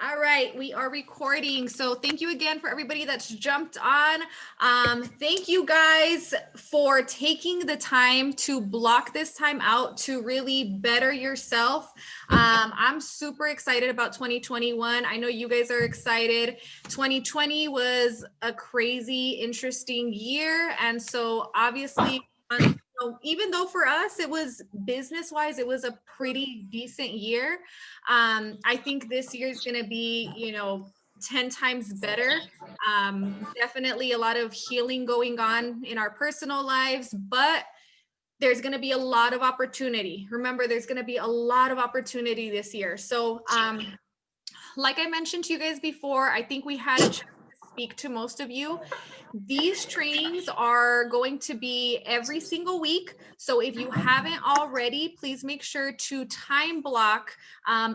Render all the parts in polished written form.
All right, we are recording. So thank you again for everybody that's jumped on. Thank you guys for taking the time to block this time out to really better yourself. I'm super excited about 2021. I know you guys are excited. 2020 was a crazy, interesting year. And so obviously, even though for us, it was business-wise, it was a pretty decent year. I think this year is going to be, 10 times better. Definitely a lot of healing going on in our personal lives, but there's going to be a lot of opportunity. Remember, there's going to be a lot of opportunity this year. So, like I mentioned to you guys before, I think we had a chance to speak to most of you. These trainings are going to be every single week. So if you haven't already, please make sure to time block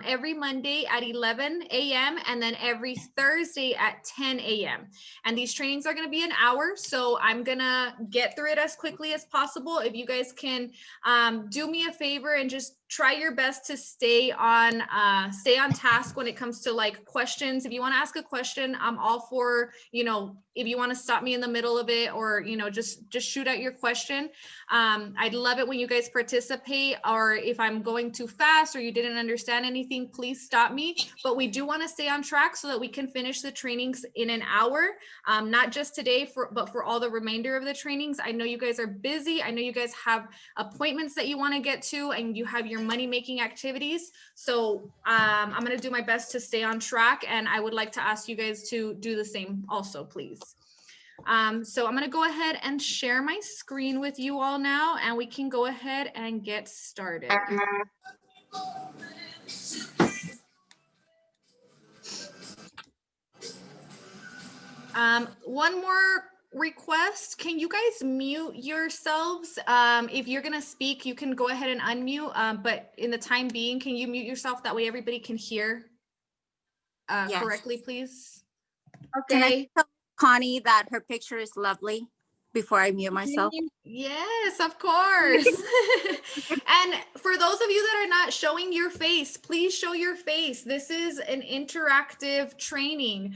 every Monday at 11 a.m. and then every Thursday at 10 a.m. And these trainings are going to be an hour. So I'm going to get through it as quickly as possible. If you guys can do me a favor and just try your best to stay on task when it comes to like questions. If you want to ask a question, I'm all for, if you want to stop me in the middle of it or, just shoot out your question. I'd love it when you guys participate, or if I'm going too fast or you didn't understand anything, please stop me. But we do want to stay on track so that we can finish the trainings in an hour, not just today, but for all the remainder of the trainings. I know you guys are busy. I know you guys have appointments that you want to get to, and you have your money-making activities. So I'm going to do my best to stay on track, and I would like to ask you guys to do the same also, please. So I'm going to go ahead and share my screen with you all now, and we can go ahead and get started. One more request. Can you guys mute yourselves? If you're going to speak, you can go ahead and unmute, but in the time being, can you mute yourself? That way everybody can hear yes. Correctly, please. Okay. Can I tell Connie that her picture is lovely before I mute myself? Yes, of course. And for those of you that are not showing your face, please show your face. This is an interactive training.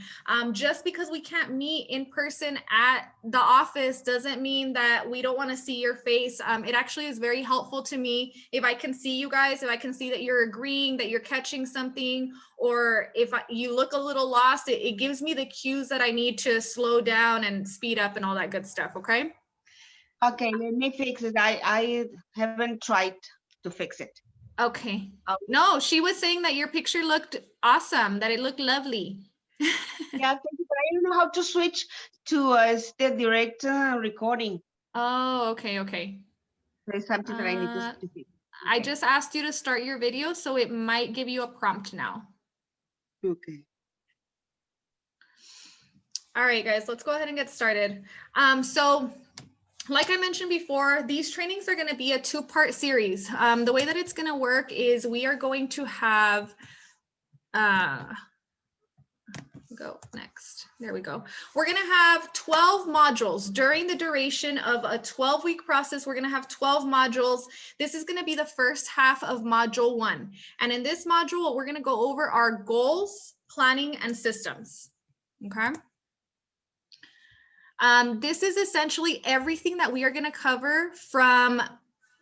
Just because we can't meet in person at the office doesn't mean that we don't want to see your face. It actually is very helpful to me if I can see you guys, if I can see that you're agreeing, that you're catching something, or if you look a little lost, it gives me the cues that I need to slow down and speed up and all that good stuff, okay? Okay, let me fix it. I haven't tried to fix it. Okay. No, she was saying that your picture looked awesome, that it looked lovely. Yeah, thank you, but I don't know how to switch to the direct recording. Oh, okay. There's something that I need to fix. Okay. I just asked you to start your video, so it might give you a prompt now. Okay. All right, guys, let's go ahead and get started. So like I mentioned before, these trainings are going to be a two-part series. The way that it's going to work is we are going to have, go next. There we go. We're going to have 12 modules during the duration of a 12-week process. We're going to have 12 modules. This is going to be the first half of module 1. And in this module, we're going to go over our goals, planning, and systems. Okay. This is essentially everything that we are going to cover from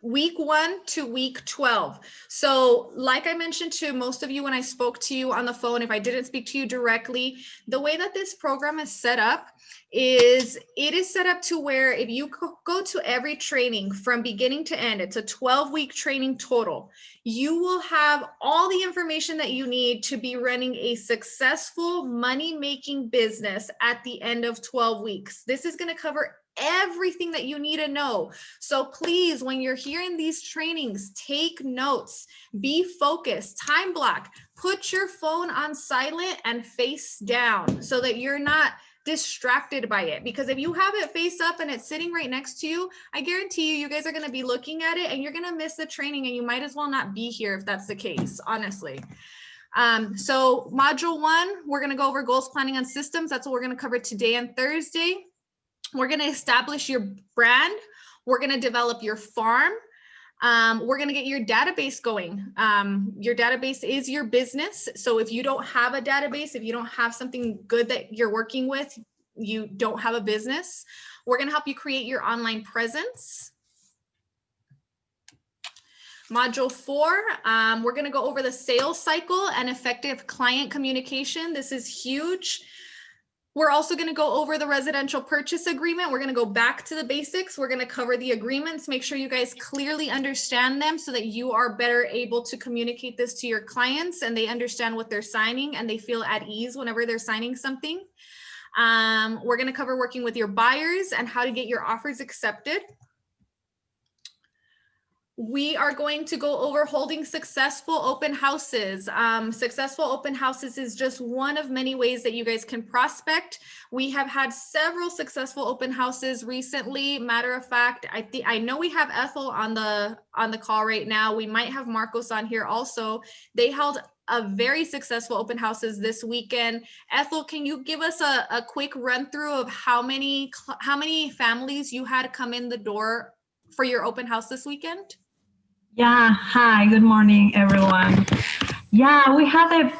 week 1 to week 12. So like I mentioned to most of you when I spoke to you on the phone, if I didn't speak to you directly, the way that this program is set up is it is set up to where if you go to every training from beginning to end, it's a 12-week training total, you will have all the information that you need to be running a successful money-making business at the end of 12 weeks. This is going to cover everything that you need to know. So please, when you're hearing these trainings, take notes, be focused, time block, put your phone on silent and face down so that you're not distracted by it. Because if you have it face up and it's sitting right next to you, I guarantee you guys are going to be looking at it and you're going to miss the training, and you might as well not be here if that's the case, honestly. So module 1, we're going to go over goals, planning, and systems. That's what we're going to cover today and Thursday. We're going to establish your brand. We're going to develop your farm. We're going to get your database going. Your database is your business. So if you don't have a database, if you don't have something good that you're working with, you don't have a business. We're going to help you create your online presence. Module 4, we're going to go over the sales cycle and effective client communication. This is huge. We're also going to go over the residential purchase agreement. We're going to go back to the basics. We're going to cover the agreements, make sure you guys clearly understand them so that you are better able to communicate this to your clients and they understand what they're signing and they feel at ease whenever they're signing something. We're going to cover working with your buyers and how to get your offers accepted. We are going to go over holding successful open houses. Successful open houses is just one of many ways that you guys can prospect. We have had several successful open houses recently. Matter of fact, I know we have Ethel on the call right now. We might have Marcos on here also. They held a very successful open houses this weekend. Ethel, can you give us a quick run through of how many families you had come in the door for your open house this weekend? Yeah, hi, good morning, everyone. Yeah, we had a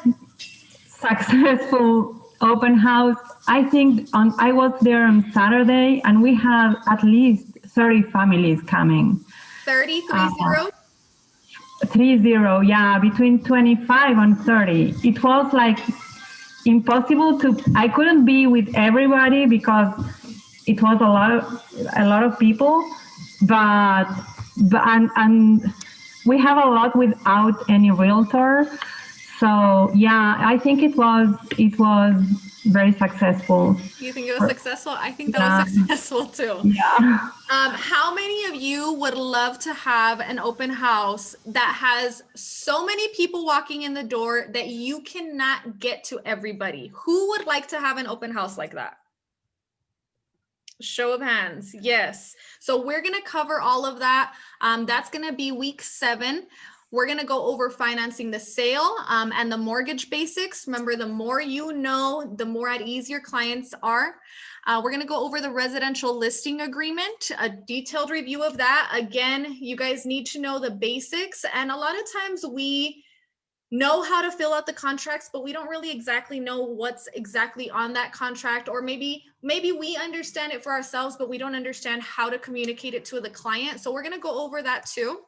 successful open house. I think I was there on Saturday and we had at least 30 families coming. 30. 30, yeah, between 25 and 30. It was like impossible I couldn't be with everybody because it was a lot of people, but we have a lot without any realtor. So yeah, I think it was very successful. You think it was successful? I think that was successful too. Yeah. How many of you would love to have an open house that has so many people walking in the door that you cannot get to everybody? Who would like to have an open house like that? Show of hands. Yes. So we're going to cover all of that. That's going to be week 7. We're going to go over financing the sale and the mortgage basics. Remember, the more you know, the more at ease your clients are. We're going to go over the residential listing agreement, a detailed review of that. Again, you guys need to know the basics. And a lot of times we know how to fill out the contracts, but we don't really exactly know what's exactly on that contract, or maybe we understand it for ourselves, but we don't understand how to communicate it to the client. So we're going to go over that too.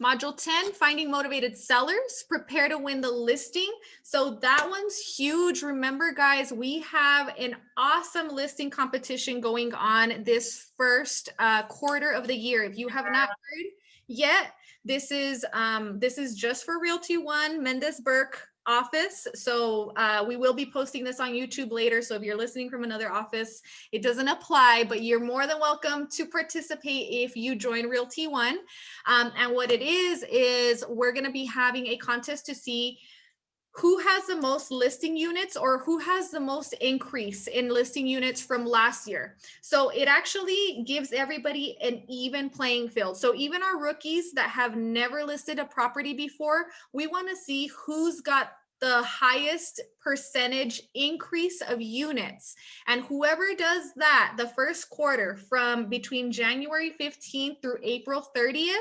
Module 10, finding motivated sellers, prepare to win the listing. So that one's huge. Remember, guys, we have an awesome listing competition going on this first quarter of the year. If you have not heard yet, this is just for Realty One Mendez Burke office. So we will be posting this on YouTube later. So if you're listening from another office, it doesn't apply, but you're more than welcome to participate if you join Realty One. And what it is we're going to be having a contest to see who has the most listing units or who has the most increase in listing units from last year. So it actually gives everybody an even playing field. So even our rookies that have never listed a property before, we want to see who's got the highest percentage increase of units. And whoever does that the first quarter from between January 15th through April 30th,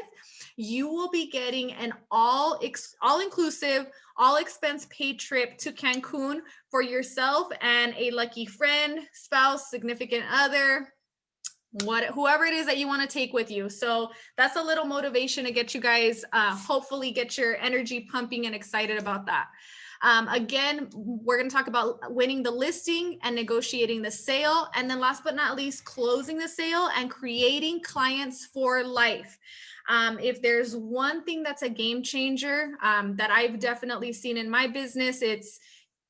you will be getting an all-inclusive, all expense paid trip to Cancun for yourself and a lucky friend, spouse, significant other, whoever it is that you want to take with you. So that's a little motivation to get you guys, hopefully get your energy pumping and excited about that. Again, we're going to talk about winning the listing and negotiating the sale. And then last but not least, closing the sale and creating clients for life. If there's one thing that's a game changer that I've definitely seen in my business, it's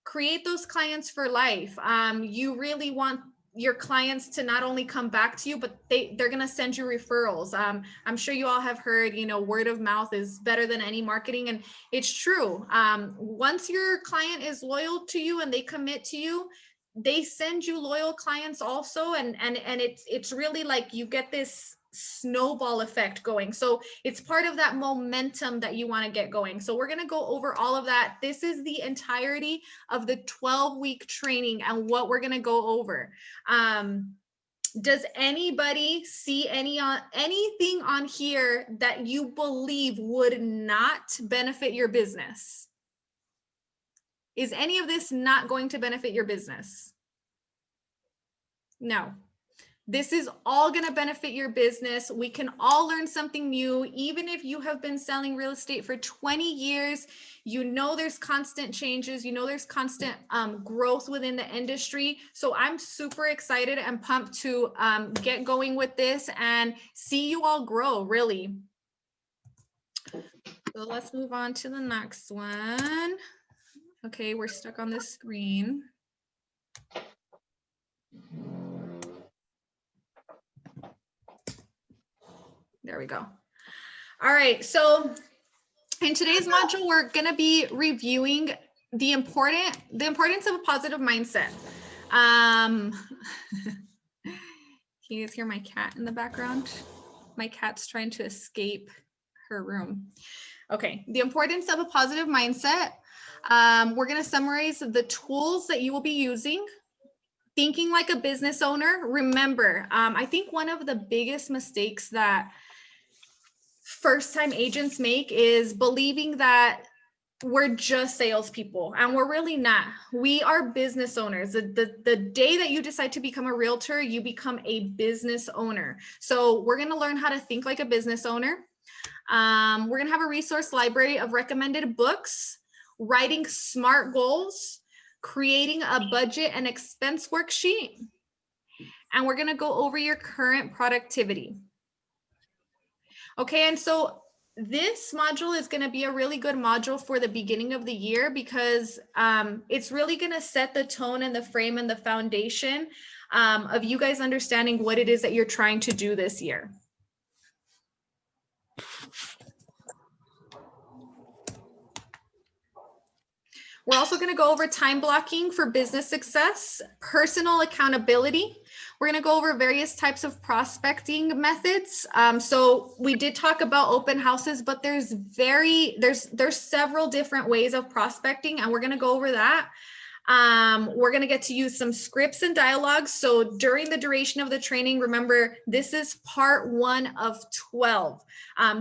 create those clients for life. You really want your clients to not only come back to you, but they're going to send you referrals. I'm sure you all have heard, word of mouth is better than any marketing. And it's true. Once your client is loyal to you and they commit to you, they send you loyal clients also. And it's really like you get this snowball effect going. So it's part of that momentum that you want to get going. So we're going to go over all of that. This is the entirety of the 12-week training and what we're going to go over. Does anybody see anything on here that you believe would not benefit your business? Is any of this not going to benefit your business? No. This is all going to benefit your business. We can all learn something new. Even if you have been selling real estate for 20 years, you know there's constant changes, you know there's constant growth within the industry. So I'm super excited and pumped to get going with this and see you all grow, really. So let's move on to the next one. Okay, we're stuck on this screen. There we go. All right, so in today's module, we're gonna be reviewing the importance of a positive mindset. Can you guys hear my cat in the background? My cat's trying to escape her room. Okay, the importance of a positive mindset. We're gonna summarize the tools that you will be using. Thinking like a business owner. Remember, I think one of the biggest mistakes that first-time agents make is believing that we're just salespeople, and we're really not. We are business owners. The day that you decide to become a realtor, you become a business owner. So we're going to learn how to think like a business owner. We're going to have a resource library of recommended books, writing SMART goals, creating a budget and expense worksheet, and we're going to go over your current productivity. Okay, and so this module is going to be a really good module for the beginning of the year because it's really going to set the tone and the frame and the foundation of you guys understanding what it is that you're trying to do this year. We're also going to go over time blocking for business success, personal accountability. We're going to go over various types of prospecting methods. So we did talk about open houses, but there's several different ways of prospecting, and we're going to go over that. We're going to get to use some scripts and dialogues. So during the duration of the training, remember, this is part 1 of 12.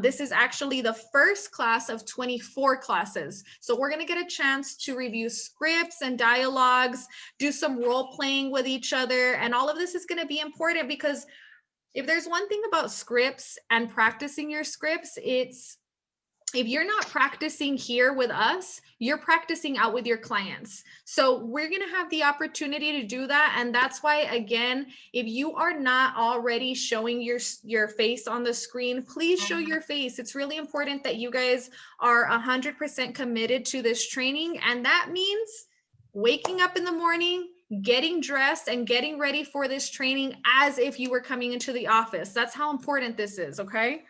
This is actually the first class of 24 classes. So we're going to get a chance to review scripts and dialogues, do some role playing with each other. And all of this is going to be important because if there's one thing about scripts and practicing your scripts, it's if you're not practicing here with us, you're practicing out with your clients. So we're going to have the opportunity to do that. And that's why, again, if you are not already showing your face on the screen, please show your face. It's really important that you guys are 100% committed to this training. And that means waking up in the morning, getting dressed and getting ready for this training as if you were coming into the office. That's how important this is, okay?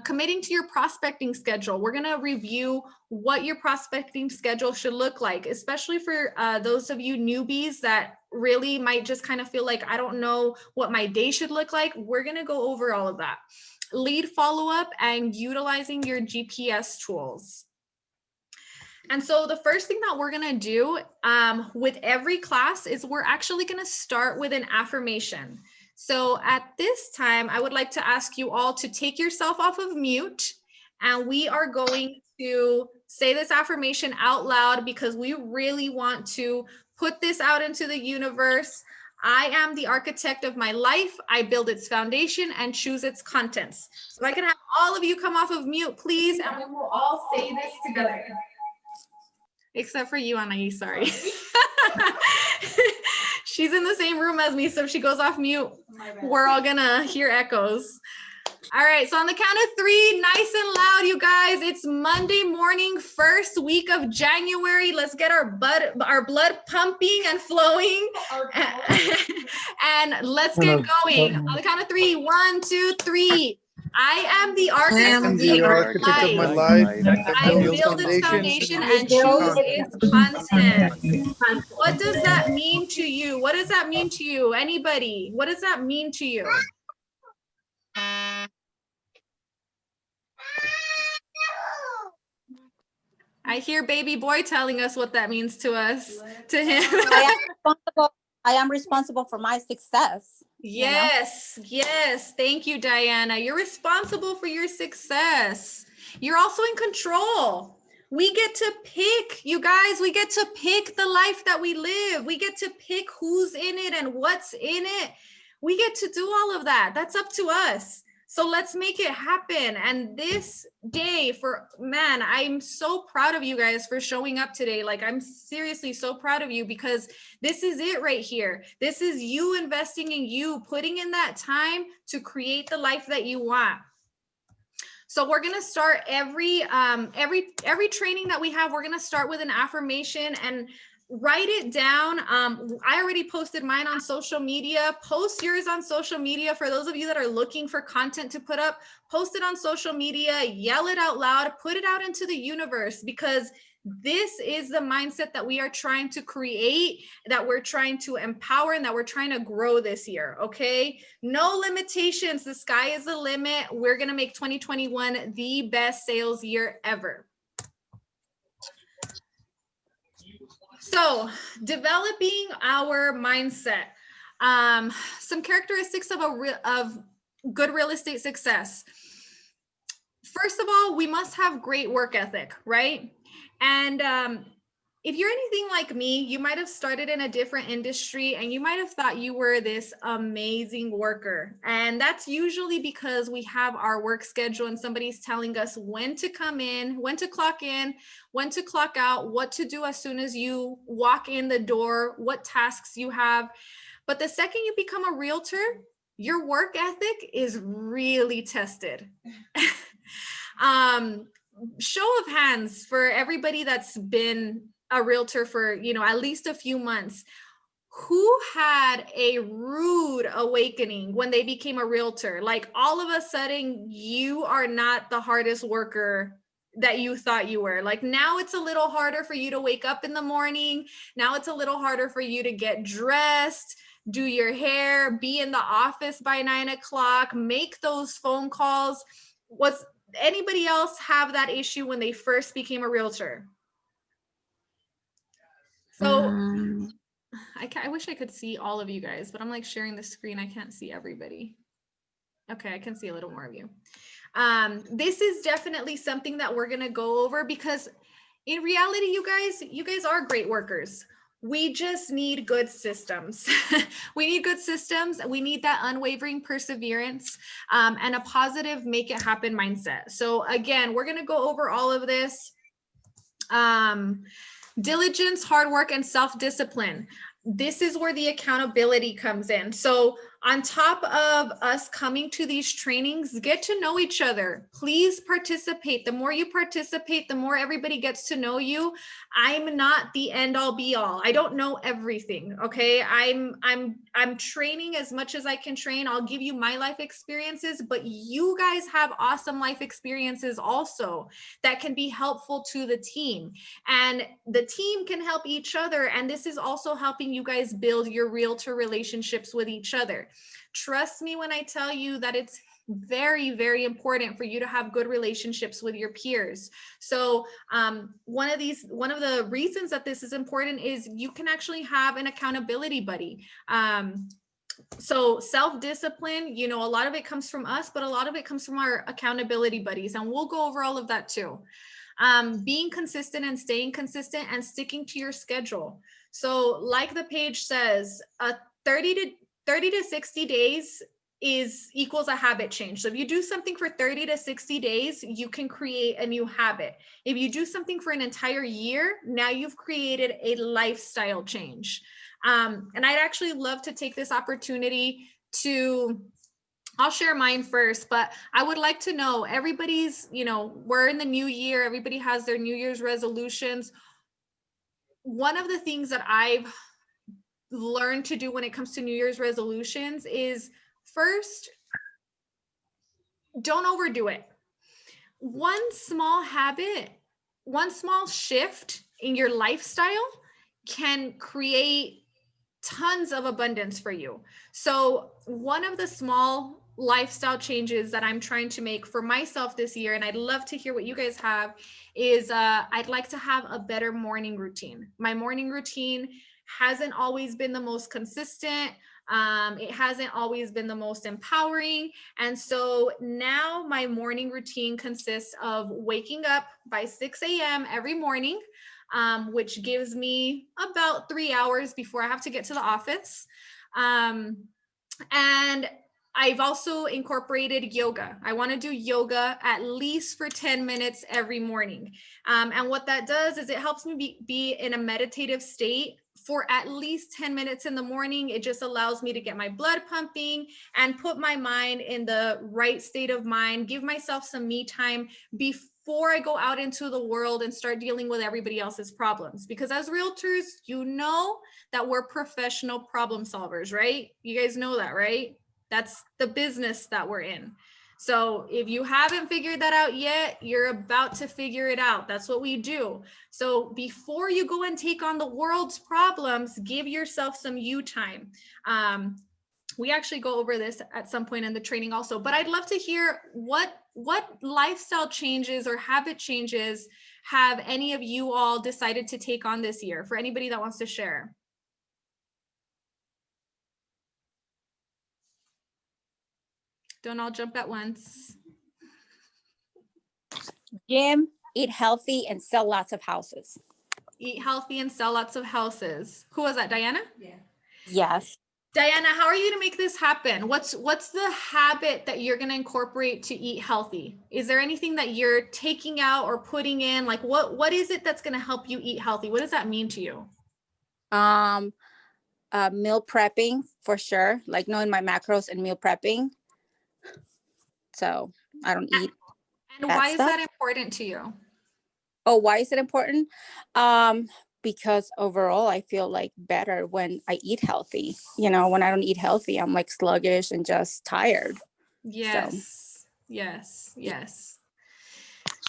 Committing to your prospecting schedule. We're going to review what your prospecting schedule should look like, especially for those of you newbies that really might just kind of feel like, I don't know what my day should look like. We're going to go over all of that. Lead follow-up and utilizing your GPS tools. And so the first thing that we're going to do with every class is we're actually going to start with an affirmation. So at this time, I would like to ask you all to take yourself off of mute, and we are going to say this affirmation out loud because we really want to put this out into the universe. I am the architect of my life. I build its foundation and choose its contents. So I can have all of you come off of mute, please, and we will all say this together. Except for you, Anais, sorry. She's in the same room as me, so if she goes off mute, we're all gonna hear echoes. All right, so on the count of 3, nice and loud, you guys. It's Monday morning, first week of January. Let's get our blood pumping and flowing. And let's get going. On the count of 3, 1, 2, 3. I am the architect of my life. I build its foundation and choose its content. What does that mean to you? What does that mean to you? Anybody? What does that mean to you? I hear baby boy telling us what that means to us, to him. I am responsible for my success. Yes, yes. Thank you, Diana. You're responsible for your success. You're also in control. We get to pick, you guys, we get to pick the life that we live. We get to pick who's in it and what's in it. We get to do all of that. That's up to us. So let's make it happen. And this day man, I'm so proud of you guys for showing up today. Like, I'm seriously so proud of you, because this is it right here. This is you investing in you, putting in that time to create the life that you want. So we're going to start every training that we have. We're going to start with an affirmation and write it down. I already posted mine on social media. Post yours on social media. For those of you that are looking for content to put up, post it on social media, yell it out loud, put it out into the universe, because this is the mindset that we are trying to create, that we're trying to empower, and that we're trying to grow this year. Okay. No limitations. The sky is the limit. We're going to make 2021 the best sales year ever. So, developing our mindset. Some characteristics of good real estate success. First of all, we must have great work ethic, right? And if you're anything like me, you might have started in a different industry and you might have thought you were this amazing worker. And that's usually because we have our work schedule and somebody's telling us when to come in, when to clock out, what to do as soon as you walk in the door, what tasks you have. But the second you become a realtor, your work ethic is really tested. Show of hands for everybody that's been a realtor for, at least a few months. Who had a rude awakening when they became a realtor? Like, all of a sudden, you are not the hardest worker that you thought you were. Like, now it's a little harder for you to wake up in the morning. Now it's a little harder for you to get dressed, do your hair, be in the office by 9 o'clock, make those phone calls. Was anybody else have that issue when they first became a realtor? So I wish I could see all of you guys, but I'm like sharing the screen. I can't see everybody. Okay, I can see a little more of you. This is definitely something that we're going to go over, because in reality, you guys are great workers. We just need good systems. We need good systems. We need that unwavering perseverance and a positive make it happen mindset. So again, we're going to go over all of this. Diligence, hard work, and self-discipline. This is where the accountability comes in. So on top of us coming to these trainings, get to know each other. Please participate. The more you participate, the more everybody gets to know you. I'm not the end all be all. I don't know everything. Okay. I'm training as much as I can train. I'll give you my life experiences, but you guys have awesome life experiences also that can be helpful to the team, and the team can help each other. And this is also helping you guys build your realtor relationships with each other. Trust me when I tell you that it's very, very important for you to have good relationships with your peers. So one of the reasons that this is important is you can actually have an accountability buddy. So self-discipline, a lot of it comes from us, but a lot of it comes from our accountability buddies. And we'll go over all of that too. Being consistent and staying consistent and sticking to your schedule. So like the page says, 30 to 60 days equals a habit change. So if you do something for 30 to 60 days, you can create a new habit. If you do something for an entire year, now you've created a lifestyle change. And I'd actually love to take this opportunity I'll share mine first, but I would like to know everybody's, we're in the new year, everybody has their New Year's resolutions. One of the things that I've learned to do when it comes to New Year's resolutions is, first, don't overdo it. One small habit, one small shift in your lifestyle can create tons of abundance for you. So one of the small lifestyle changes that I'm trying to make for myself this year, and I'd love to hear what you guys have, is I'd like to have a better morning routine. My morning routine hasn't always been the most consistent. It hasn't always been the most empowering. And so now my morning routine consists of waking up by 6 a.m. every morning, which gives me about 3 hours before I have to get to the office. And I've also incorporated yoga. I want to do yoga at least for 10 minutes every morning. And what that does is it helps me be in a meditative state for at least 10 minutes in the morning. It just allows me to get my blood pumping and put my mind in the right state of mind, give myself some me time before I go out into the world and start dealing with everybody else's problems. Because as realtors, you know that we're professional problem solvers, right? You guys know that, right? That's the business that we're in. So if you haven't figured that out yet, you're about to figure it out. That's what we do. So before you go and take on the world's problems, give yourself some you time. We actually go over this at some point in the training also, but I'd love to hear what lifestyle changes or habit changes have any of you all decided to take on this year, for anybody that wants to share. Don't all jump at once. Gym, eat healthy, and sell lots of houses. Eat healthy and sell lots of houses. Who was that, Diana? Yeah. Yes. Diana, how are you gonna make this happen? What's the habit that you're gonna incorporate to eat healthy? Is there anything that you're taking out or putting in? Like what is it that's gonna help you eat healthy? What does that mean to you? Meal prepping for sure, like knowing my macros and meal prepping. So I don't eat. And why is that important to you? Oh, why is it important? Because overall I feel like better when I eat healthy. You know, when I don't eat healthy, I'm like sluggish and just tired. Yes. So. Yes.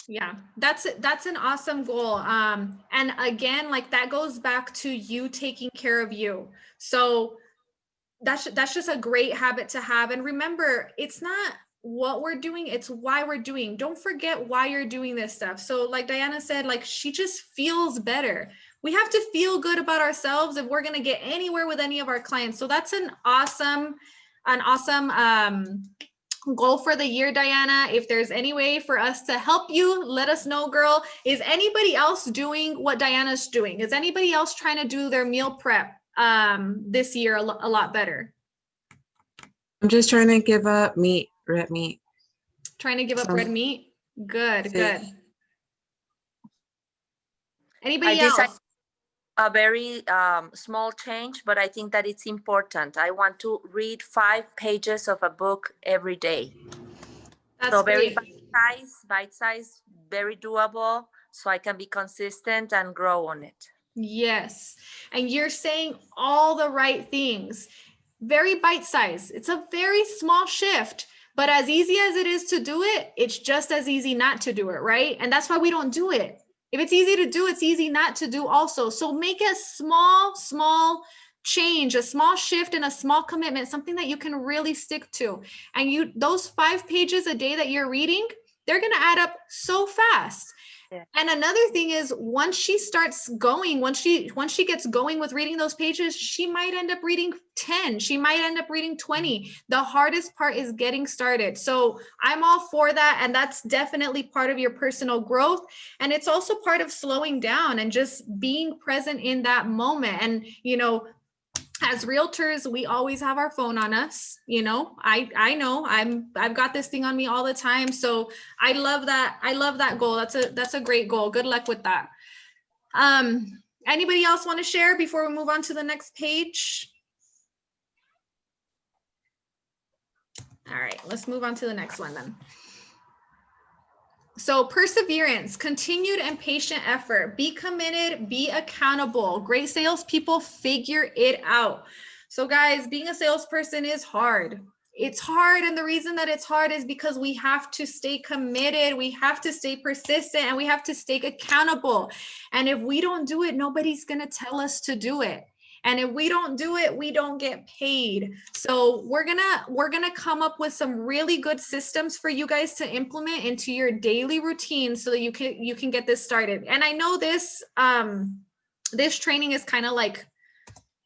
Yeah, that's an awesome goal. And again, like that goes back to you taking care of you. So that's just a great habit to have. And remember, it's not what we're doing, it's why we're doing. Don't forget why you're doing this stuff. So like Diana said, like she just feels better. We have to feel good about ourselves if we're going to get anywhere with any of our clients. So that's an awesome goal for the year, Diana. If there's any way for us to help you, let us know, girl. Is anybody else doing what Diana's doing? Is anybody else trying to do their meal prep this year a lot better? I'm just trying to give up red meat. Trying to give up red meat? Good. Anybody else? A very small change, but I think that it's important. I want to read 5 pages of a book every day. That's so great. Very bite size, very doable, so I can be consistent and grow on it. Yes. And you're saying all the right things. Very bite size. It's a very small shift, but as easy as it is to do it, it's just as easy not to do it, right? And that's why we don't do it. If it's easy to do, it's easy not to do also. So make a small change, a small shift and a small commitment, something that you can really stick to. And those 5 pages a day that you're reading, they're going to add up so fast. Yeah. And another thing is once she starts going, once she gets going with reading those pages, she might end up reading 10. She might end up reading 20. The hardest part is getting started. So I'm all for that. And that's definitely part of your personal growth. And it's also part of slowing down and just being present in that moment. And, you know, as realtors, we always have our phone on us. You know, I know I've got this thing on me all the time. So I love that goal. That's a great goal. Good luck with that. Anybody else want to share before we move on to the next page? All right, let's move on to the next one then. So perseverance, continued and patient effort, be committed, be accountable. Great salespeople figure it out. So guys, being a salesperson is hard. It's hard. And the reason that it's hard is because we have to stay committed. We have to stay persistent and we have to stay accountable. And if we don't do it, nobody's going to tell us to do it. And if we don't do it, we don't get paid. So we're gonna come up with some really good systems for you guys to implement into your daily routine so that you can get this started. And I know this this training is kind of like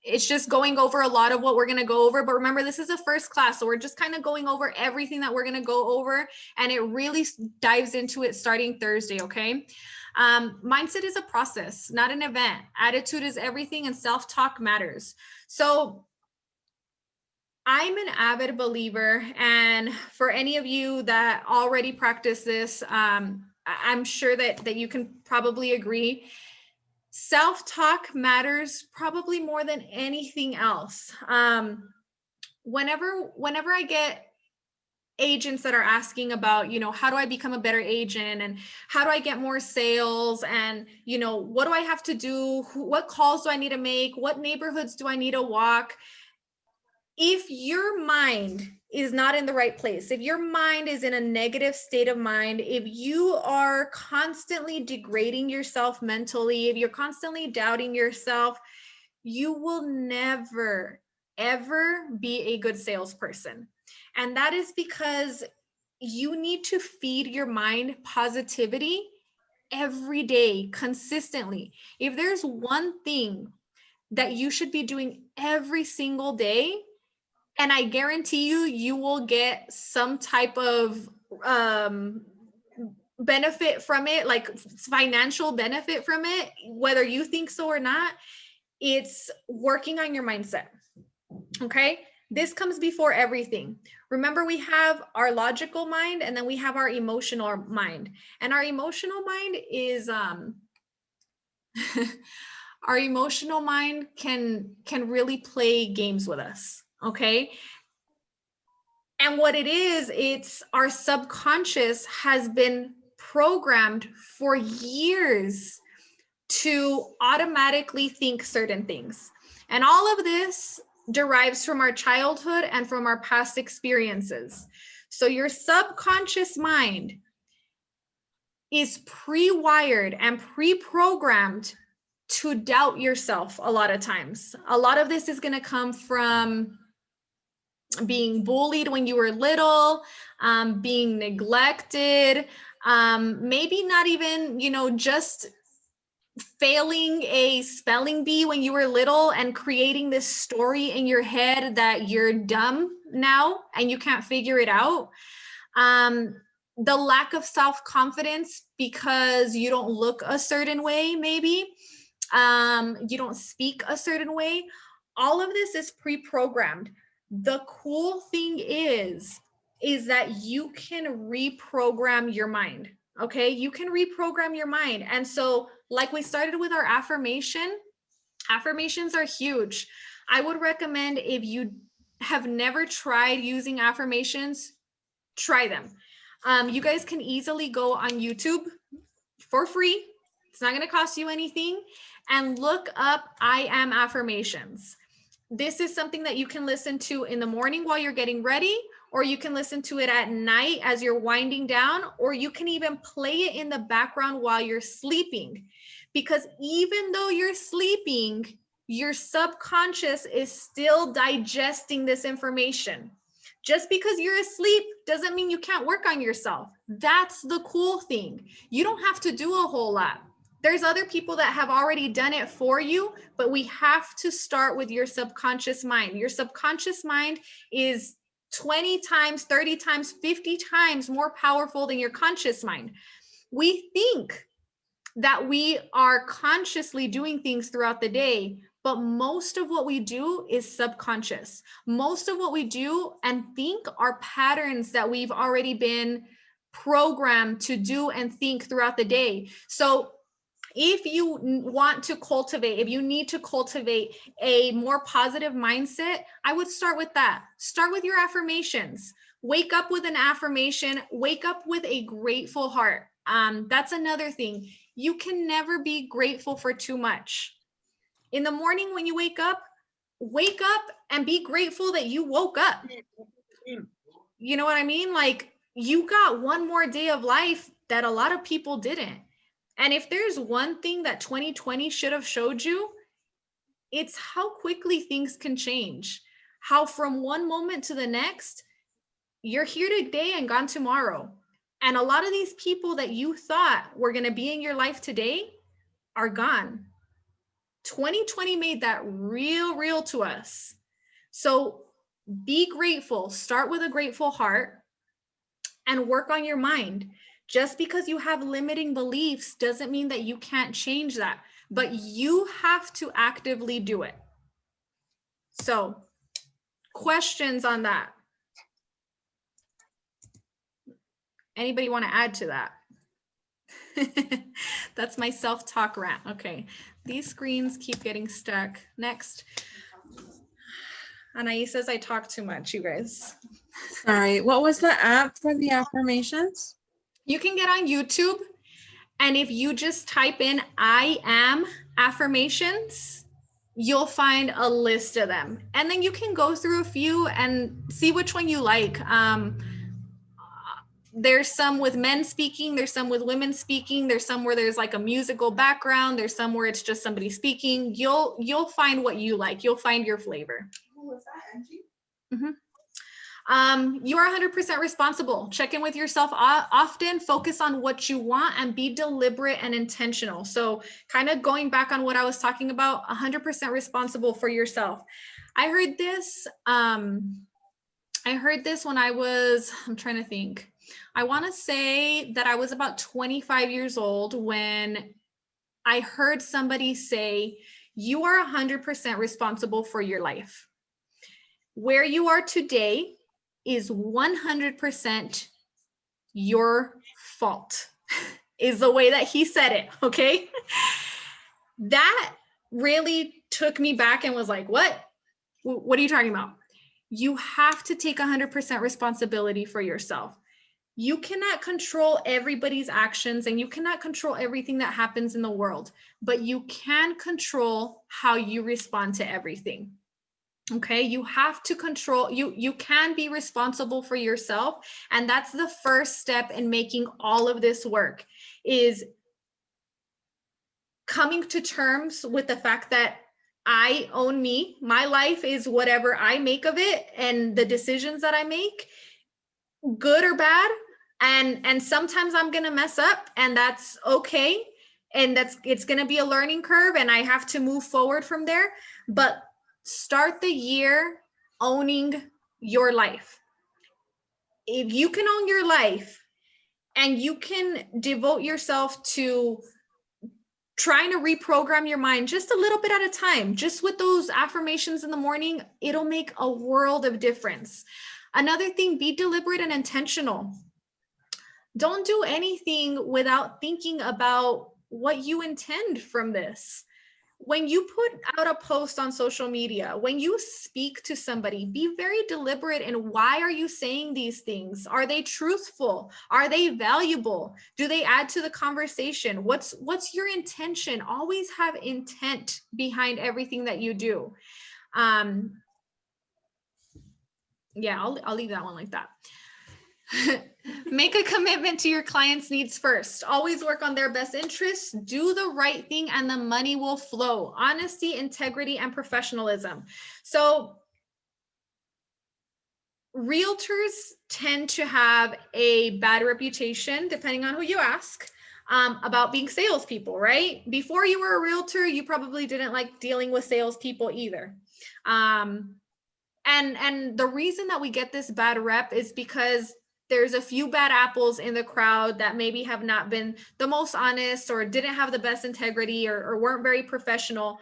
it's just going over a lot of what we're going to go over. But remember, this is a first class, so we're just kind of going over everything that we're going to go over, and it really dives into it starting Thursday, okay? Mindset is a process, not an event. Attitude is everything, and self-talk matters. So I'm an avid believer, and for any of you that already practice this, I'm sure that you can probably agree, self-talk matters probably more than anything else. Whenever I get agents that are asking about, how do I become a better agent, and how do I get more sales, and what do I have to do, what calls do I need to make, what neighborhoods do I need to walk? If your mind is not in the right place, if your mind is in a negative state of mind, if you are constantly degrading yourself mentally, if you're constantly doubting yourself, you will never, ever be a good salesperson. And that is because you need to feed your mind positivity every day, consistently. If there's one thing that you should be doing every single day, and I guarantee you, you will get some type of benefit from it, like financial benefit from it, whether you think so or not, it's working on your mindset, okay? This comes before everything. Remember, we have our logical mind, and then we have our emotional mind. And our emotional mind is, our emotional mind can really play games with us. Okay. And what it is, it's our subconscious has been programmed for years to automatically think certain things. And all of this derives from our childhood and from our past experiences. So your subconscious mind is pre-wired and pre-programmed to doubt yourself a lot of times. A lot of this is going to come from being bullied when you were little, being neglected, maybe not even, just failing a spelling bee when you were little and creating this story in your head that you're dumb now and you can't figure it out. The lack of self-confidence because you don't look a certain way, maybe. You don't speak a certain way. All of this is pre-programmed. The cool thing is that you can reprogram your mind, okay? You can reprogram your mind. And so like we started with our affirmations are huge. I would recommend, if you have never tried using affirmations, try them. You guys can easily go on YouTube for free. It's not going to cost you anything, and look up I am affirmations. This is something that you can listen to in the morning while you're getting ready, or you can listen to it at night as you're winding down, or you can even play it in the background while you're sleeping. Because even though you're sleeping, your subconscious is still digesting this information. Just because you're asleep doesn't mean you can't work on yourself. That's the cool thing. You don't have to do a whole lot. There's other people that have already done it for you, but we have to start with your subconscious mind. Your subconscious mind is 20 times, 30 times, 50 times more powerful than your conscious mind. We think that we are consciously doing things throughout the day, but most of what we do is subconscious. Most of what we do and think are patterns that we've already been programmed to do and think throughout the day. So if you want to cultivate, if you need to cultivate a more positive mindset, I would start with that. Start with your affirmations. Wake up with an affirmation. Wake up with a grateful heart. That's another thing. You can never be grateful for too much. In the morning when you wake up and be grateful that you woke up. You know what I mean? Like, you got one more day of life that a lot of people didn't. And if there's one thing that 2020 should have showed you, it's how quickly things can change. How from one moment to the next, you're here today and gone tomorrow. And a lot of these people that you thought were going to be in your life today are gone. 2020 made that real to us. So be grateful. Start with a grateful heart and work on your mind. Just because you have limiting beliefs doesn't mean that you can't change that, but you have to actively do it. So, questions on that? Anybody want to add to that? That's my self-talk rant. Okay, these screens keep getting stuck. Next. Anais says I talk too much, you guys. Sorry, what was the app for the affirmations? You can get on YouTube, and if you just type in I am affirmations, you'll find a list of them. And then you can go through a few and see which one you like. There's some with men speaking, there's some with women speaking, there's some where there's like a musical background, there's some where it's just somebody speaking. You'll find what you like. You'll find your flavor. What was that, Angie? You are 100% responsible. Check in with yourself often, focus on what you want, and be deliberate and intentional. So kind of going back on what I was talking about, 100% responsible for yourself. I heard this when I'm trying to think. I want to say that I was about 25 years old when I heard somebody say, you are 100% responsible for your life. Where you are today is 100% your fault, is the way that he said it, okay? That really took me back and was like, what are you talking about? You have to take 100% responsibility for yourself. You cannot control everybody's actions and you cannot control everything that happens in the world, but you can control how you respond to everything. Okay, you have to control, you can be responsible for yourself. And that's the first step in making all of this work, is coming to terms with the fact that I own me. My life is whatever I make of it, and the decisions that I make, good or bad. And sometimes I'm going to mess up, and that's okay. And it's going to be a learning curve, and I have to move forward from there. But start the year owning your life. If you can own your life and you can devote yourself to trying to reprogram your mind just a little bit at a time, just with those affirmations in the morning, it'll make a world of difference. Another thing, be deliberate and intentional. Don't do anything without thinking about what you intend from this. When you put out a post on social media, when you speak to somebody, be very deliberate in why are you saying these things? Are they truthful? Are they valuable? Do they add to the conversation? What's your intention? Always have intent behind everything that you do. Yeah, I'll leave that one like that. Make a commitment to your clients' needs first. Always work on their best interests. Do the right thing and the money will flow. Honesty, integrity, and professionalism. So realtors tend to have a bad reputation, depending on who you ask, about being salespeople, right? Before you were a realtor, you probably didn't like dealing with salespeople either. And the reason that we get this bad rep is because there's a few bad apples in the crowd that maybe have not been the most honest or didn't have the best integrity or weren't very professional.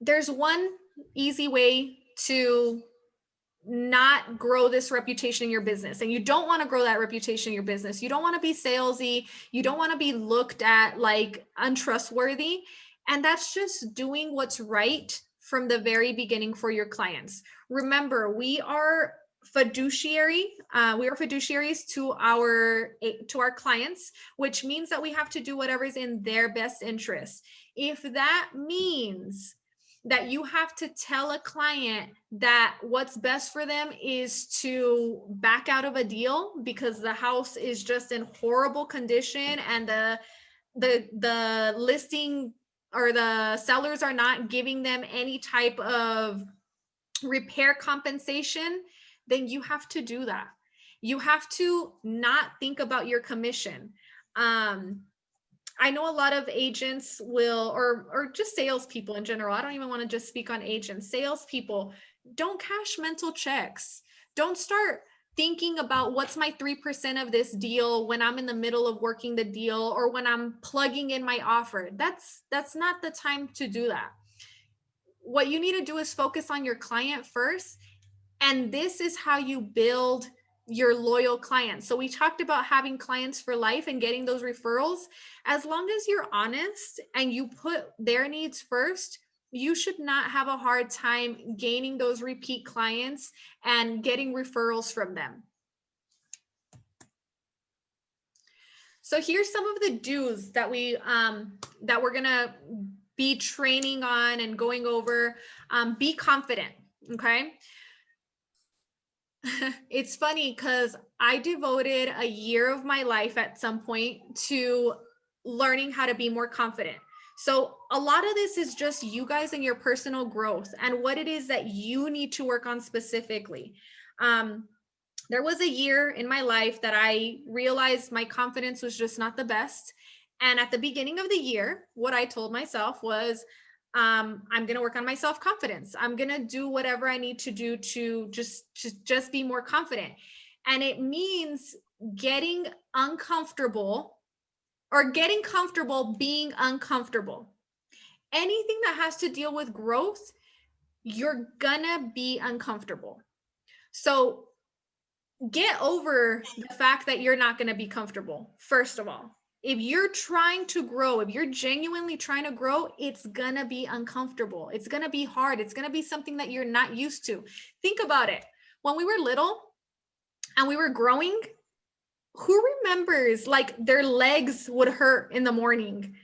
There's one easy way to not grow this reputation in your business. And you don't want to grow that reputation in your business. You don't want to be salesy. You don't want to be looked at like untrustworthy. And that's just doing what's right from the very beginning for your clients. Remember, we are fiduciaries to our clients, which means that we have to do whatever's in their best interest. If that means that you have to tell a client that what's best for them is to back out of a deal because the house is just in horrible condition and the listing or the sellers are not giving them any type of repair compensation, then you have to do that. You have to not think about your commission. I know a lot of agents will, or just salespeople in general. I don't even want to just speak on agents. Salespeople, don't cash mental checks. Don't start thinking about what's my 3% of this deal when I'm in the middle of working the deal or when I'm plugging in my offer. That's not the time to do that. What you need to do is focus on your client first. And this is how you build your loyal clients. So we talked about having clients for life and getting those referrals. As long as you're honest and you put their needs first, you should not have a hard time gaining those repeat clients and getting referrals from them. So here's some of the do's that we're gonna be training on and going over. Be confident, okay? It's funny because I devoted a year of my life at some point to learning how to be more confident. So a lot of this is just you guys and your personal growth and what it is that you need to work on specifically. There was a year in my life that I realized my confidence was just not the best. And at the beginning of the year, what I told myself was, I'm going to work on my self-confidence. I'm going to do whatever I need to do to just be more confident. And it means getting uncomfortable or getting comfortable being uncomfortable. Anything that has to deal with growth, you're gonna be uncomfortable. So get over the fact that you're not going to be comfortable. First of all, if you're trying to grow, if you're genuinely trying to grow, it's going to be uncomfortable. It's going to be hard. It's going to be something that you're not used to. Think about it. When we were little and we were growing, who remembers like their legs would hurt in the morning?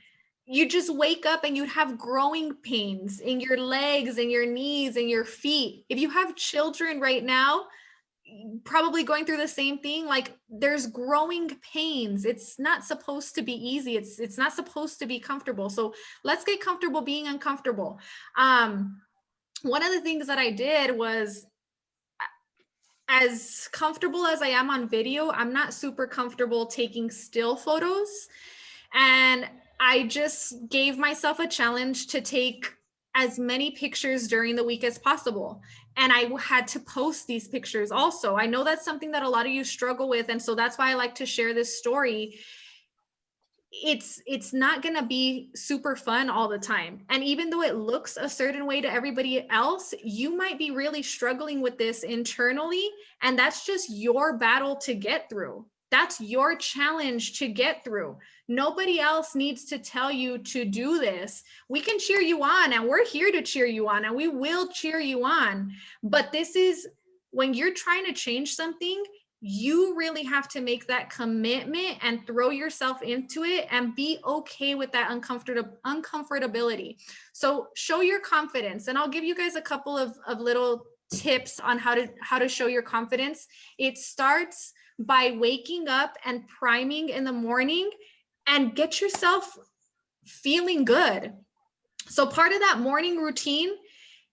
You just wake up and you'd have growing pains in your legs and your knees and your feet. If you have children right now, probably going through the same thing, like there's growing pains. It's not supposed to be easy. It's not supposed to be comfortable. So let's get comfortable being uncomfortable. One of the things that I did was, as comfortable as I am on video, I'm not super comfortable taking still photos. And I just gave myself a challenge to take as many pictures during the week as possible. And I had to post these pictures also. I know that's something that a lot of you struggle with. And so that's why I like to share this story. It's not going to be super fun all the time. And even though it looks a certain way to everybody else, you might be really struggling with this internally. And that's just your battle to get through. That's your challenge to get through. Nobody else needs to tell you to do this. We can cheer you on, and we're here to cheer you on, and we will cheer you on. But this is when you're trying to change something, you really have to make that commitment and throw yourself into it and be okay with that uncomfortability. So show your confidence. And I'll give you guys a couple of little tips on how to show your confidence. It starts by waking up and priming in the morning and get yourself feeling good. So part of that morning routine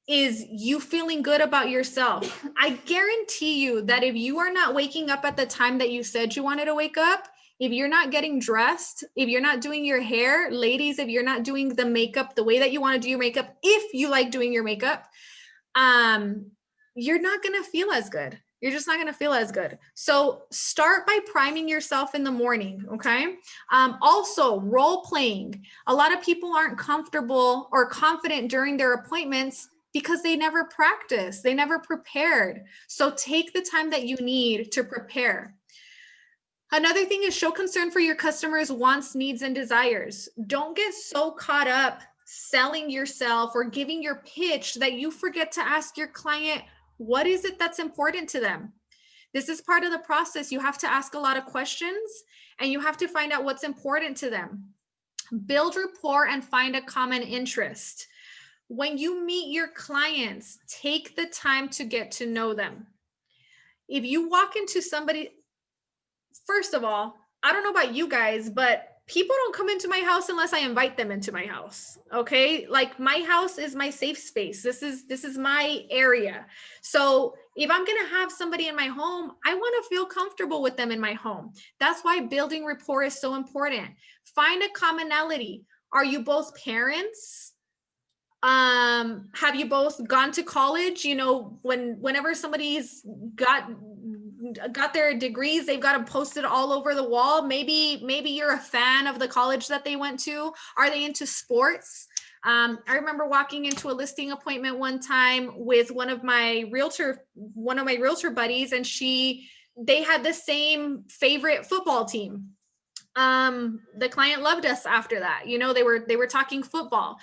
is you feeling good about yourself. I guarantee you that if you are not waking up at the time that you said you wanted to wake up, if you're not getting dressed, if you're not doing your hair, ladies, if you're not doing the makeup the way that you want to do your makeup, if you like doing your makeup, you're not going to feel as good. You're just not going to feel as good. So start by priming yourself in the morning. Okay. Also role playing. A lot of people aren't comfortable or confident during their appointments because they never practiced. They never prepared. So take the time that you need to prepare. Another thing is show concern for your customers' wants, needs, and desires. Don't get so caught up selling yourself or giving your pitch that you forget to ask your client, what is it that's important to them? This is part of the process. You have to ask a lot of questions and you have to find out what's important to them. Build rapport and find a common interest. When you meet your clients, take the time to get to know them. If you walk into somebody, first of all, I don't know about you guys, but people don't come into my house unless I invite them into my house. Okay. Like my house is my safe space. This is my area. So if I'm going to have somebody in my home, I want to feel comfortable with them in my home. That's why building rapport is so important. Find a commonality. Are you both parents? Have you both gone to college? You know, whenever somebody's got their degrees, they've got them posted all over the wall. Maybe you're a fan of the college that they went to. Are they into sports? I remember walking into a listing appointment one time with one of my realtor buddies, and they had the same favorite football team. The client loved us after that. You know, they were talking football.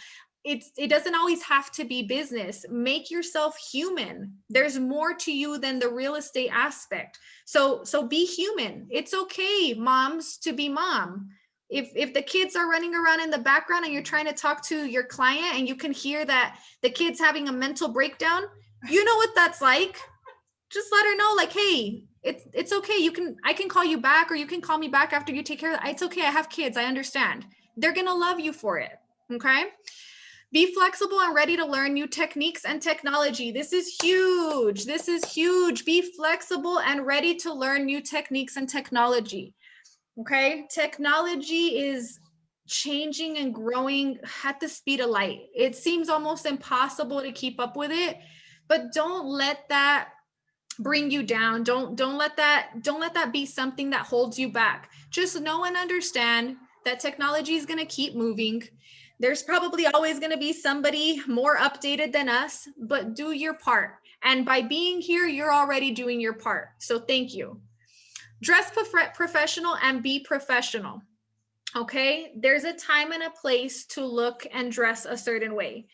It doesn't always have to be business. Make yourself human. There's more to you than the real estate aspect. So be human. It's okay, moms, to be mom. If the kids are running around in the background and you're trying to talk to your client and you can hear that the kid's having a mental breakdown, you know what that's like. Just let her know, like, hey, it's okay. I can call you back, or you can call me back after you take care of that. It's okay. I have kids. I understand. They're going to love you for it. Okay. Be flexible and ready to learn new techniques and technology. This is huge. This is huge. Be flexible and ready to learn new techniques and technology. Okay. Technology is changing and growing at the speed of light. It seems almost impossible to keep up with it, but don't let that bring you down. Don't let that be something that holds you back. Just know and understand that technology is going to keep moving. There's probably always going to be somebody more updated than us, but do your part. And by being here, you're already doing your part. So thank you. Dress professional and be professional. Okay. There's a time and a place to look and dress a certain way.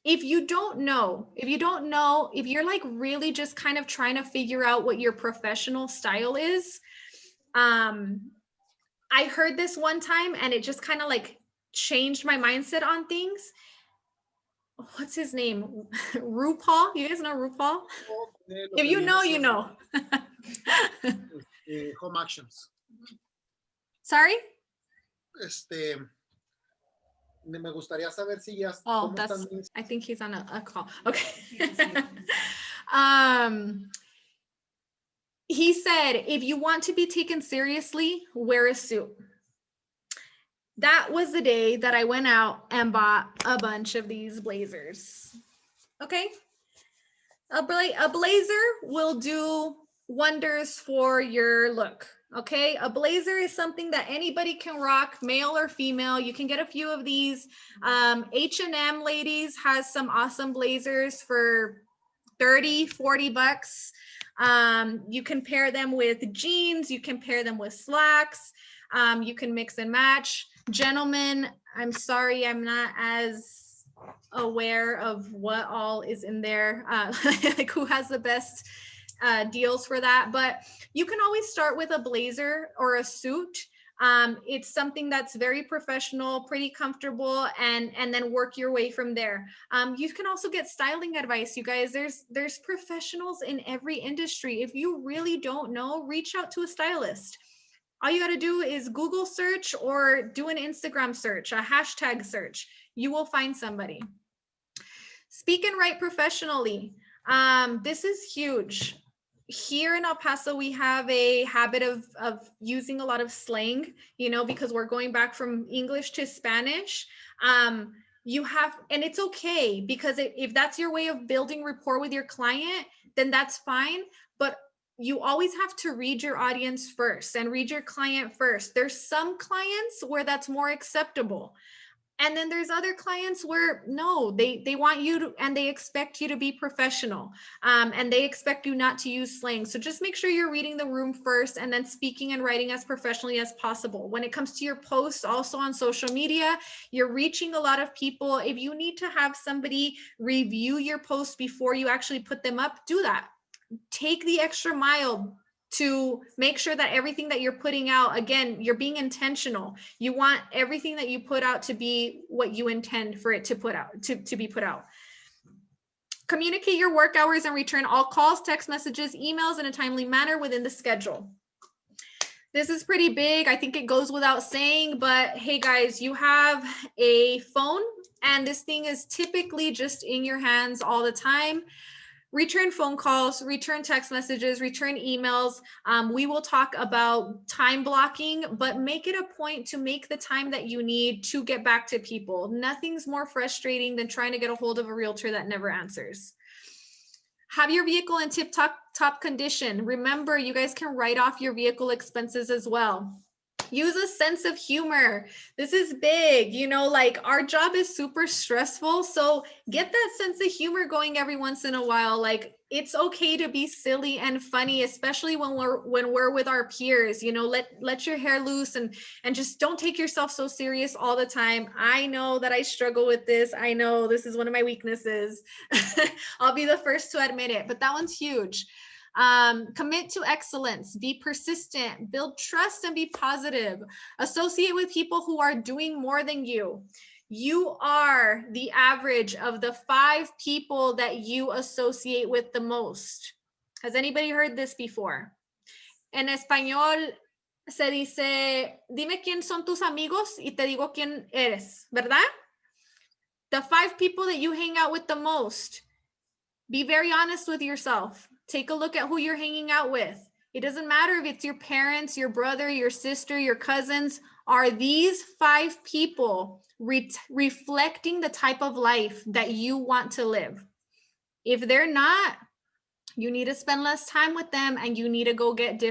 If you're like really just kind of trying to figure out what your professional style is, I heard this one time and it just kind of like changed my mindset on things. What's his name? RuPaul. You guys know RuPaul? If you know, you know. Home actions. Sorry? Me gustaría saber si ya. Oh, I think he's on a call. Okay. He said, if you want to be taken seriously, wear a suit. That was the day that I went out and bought a bunch of these blazers. Okay. A blazer will do wonders for your look. Okay. A blazer is something that anybody can rock, male or female. You can get a few of these. H&M ladies has some awesome blazers for 30, 40 bucks. You can pair them with jeans. You can pair them with slacks. You can mix and match. Gentlemen, I'm sorry, I'm not as aware of what all is in there, like who has the best deals for that, but you can always start with a blazer or a suit. It's something that's very professional, pretty comfortable, and then work your way from there. You can also get styling advice, you guys. There's professionals in every industry. If you really don't know, reach out to a stylist. All you got to do is Google search or do an Instagram search, a hashtag search. You will find somebody. Speak and write professionally. This is huge. Here in El Paso, we have a habit of using a lot of slang, you know, because we're going back from English to Spanish. And it's okay, because if that's your way of building rapport with your client, then that's fine. But you always have to read your audience first and read your client first. There's some clients where that's more acceptable. And then there's other clients where no, they want you to, and they expect you to be professional, and they expect you not to use slang. So just make sure you're reading the room first and then speaking and writing as professionally as possible. When it comes to your posts, also on social media, you're reaching a lot of people. If you need to have somebody review your posts before you actually put them up, do that. Take the extra mile to make sure that everything that you're putting out, again, you're being intentional. You want everything that you put out to be what you intend for it to put out, to be put out. Communicate your work hours and return all calls, text messages, emails in a timely manner within the schedule. This is pretty big. I think it goes without saying, but hey guys, you have a phone and this thing is typically just in your hands all the time. Return phone calls, return text messages, return emails. We will talk about time blocking, but make it a point to make the time that you need to get back to people. Nothing's more frustrating than trying to get a hold of a realtor that never answers. Have your vehicle in tip-top condition. Remember, you guys can write off your vehicle expenses as well. Use a sense of humor. This is big, you know, like our job is super stressful. So get that sense of humor going every once in a while. Like it's okay to be silly and funny, especially when we're with our peers, you know, let your hair loose and just don't take yourself so serious all the time. I know that I struggle with this. I know this is one of my weaknesses. I'll be the first to admit it, but that one's huge. Commit to excellence, be persistent, build trust and be positive. Associate with people who are doing more than you. You are the average of the 5 people that you associate with the most. Has anybody heard this before? En español se dice, dime quién son tus amigos y te digo quién eres, ¿verdad? The 5 people that you hang out with the most. Be very honest with yourself. Take a look at who you're hanging out with. It doesn't matter if it's your parents, your brother, your sister, your cousins. Are these 5 people reflecting the type of life that you want to live? If they're not, you need to spend less time with them and you need to go get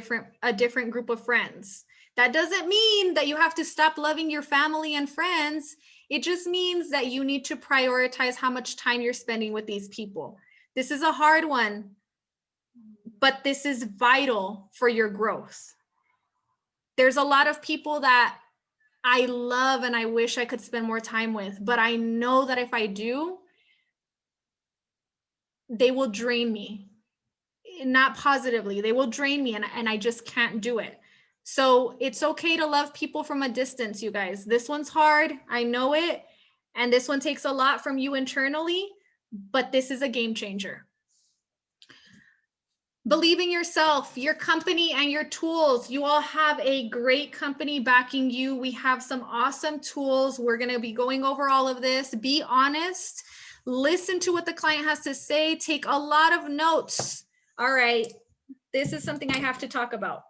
a different group of friends. That doesn't mean that you have to stop loving your family and friends. It just means that you need to prioritize how much time you're spending with these people. This is a hard one, but this is vital for your growth. There's a lot of people that I love and I wish I could spend more time with, but I know that if I do, they will drain me. Not positively, they will drain me and I just can't do it. So it's okay to love people from a distance, you guys. This one's hard, I know it, and this one takes a lot from you internally, but this is a game changer. Believe in yourself, your company, and your tools. You all have a great company backing you. We have some awesome tools. We're going to be going over all of this. Be honest. Listen to what the client has to say. Take a lot of notes. All right. This is something I have to talk about.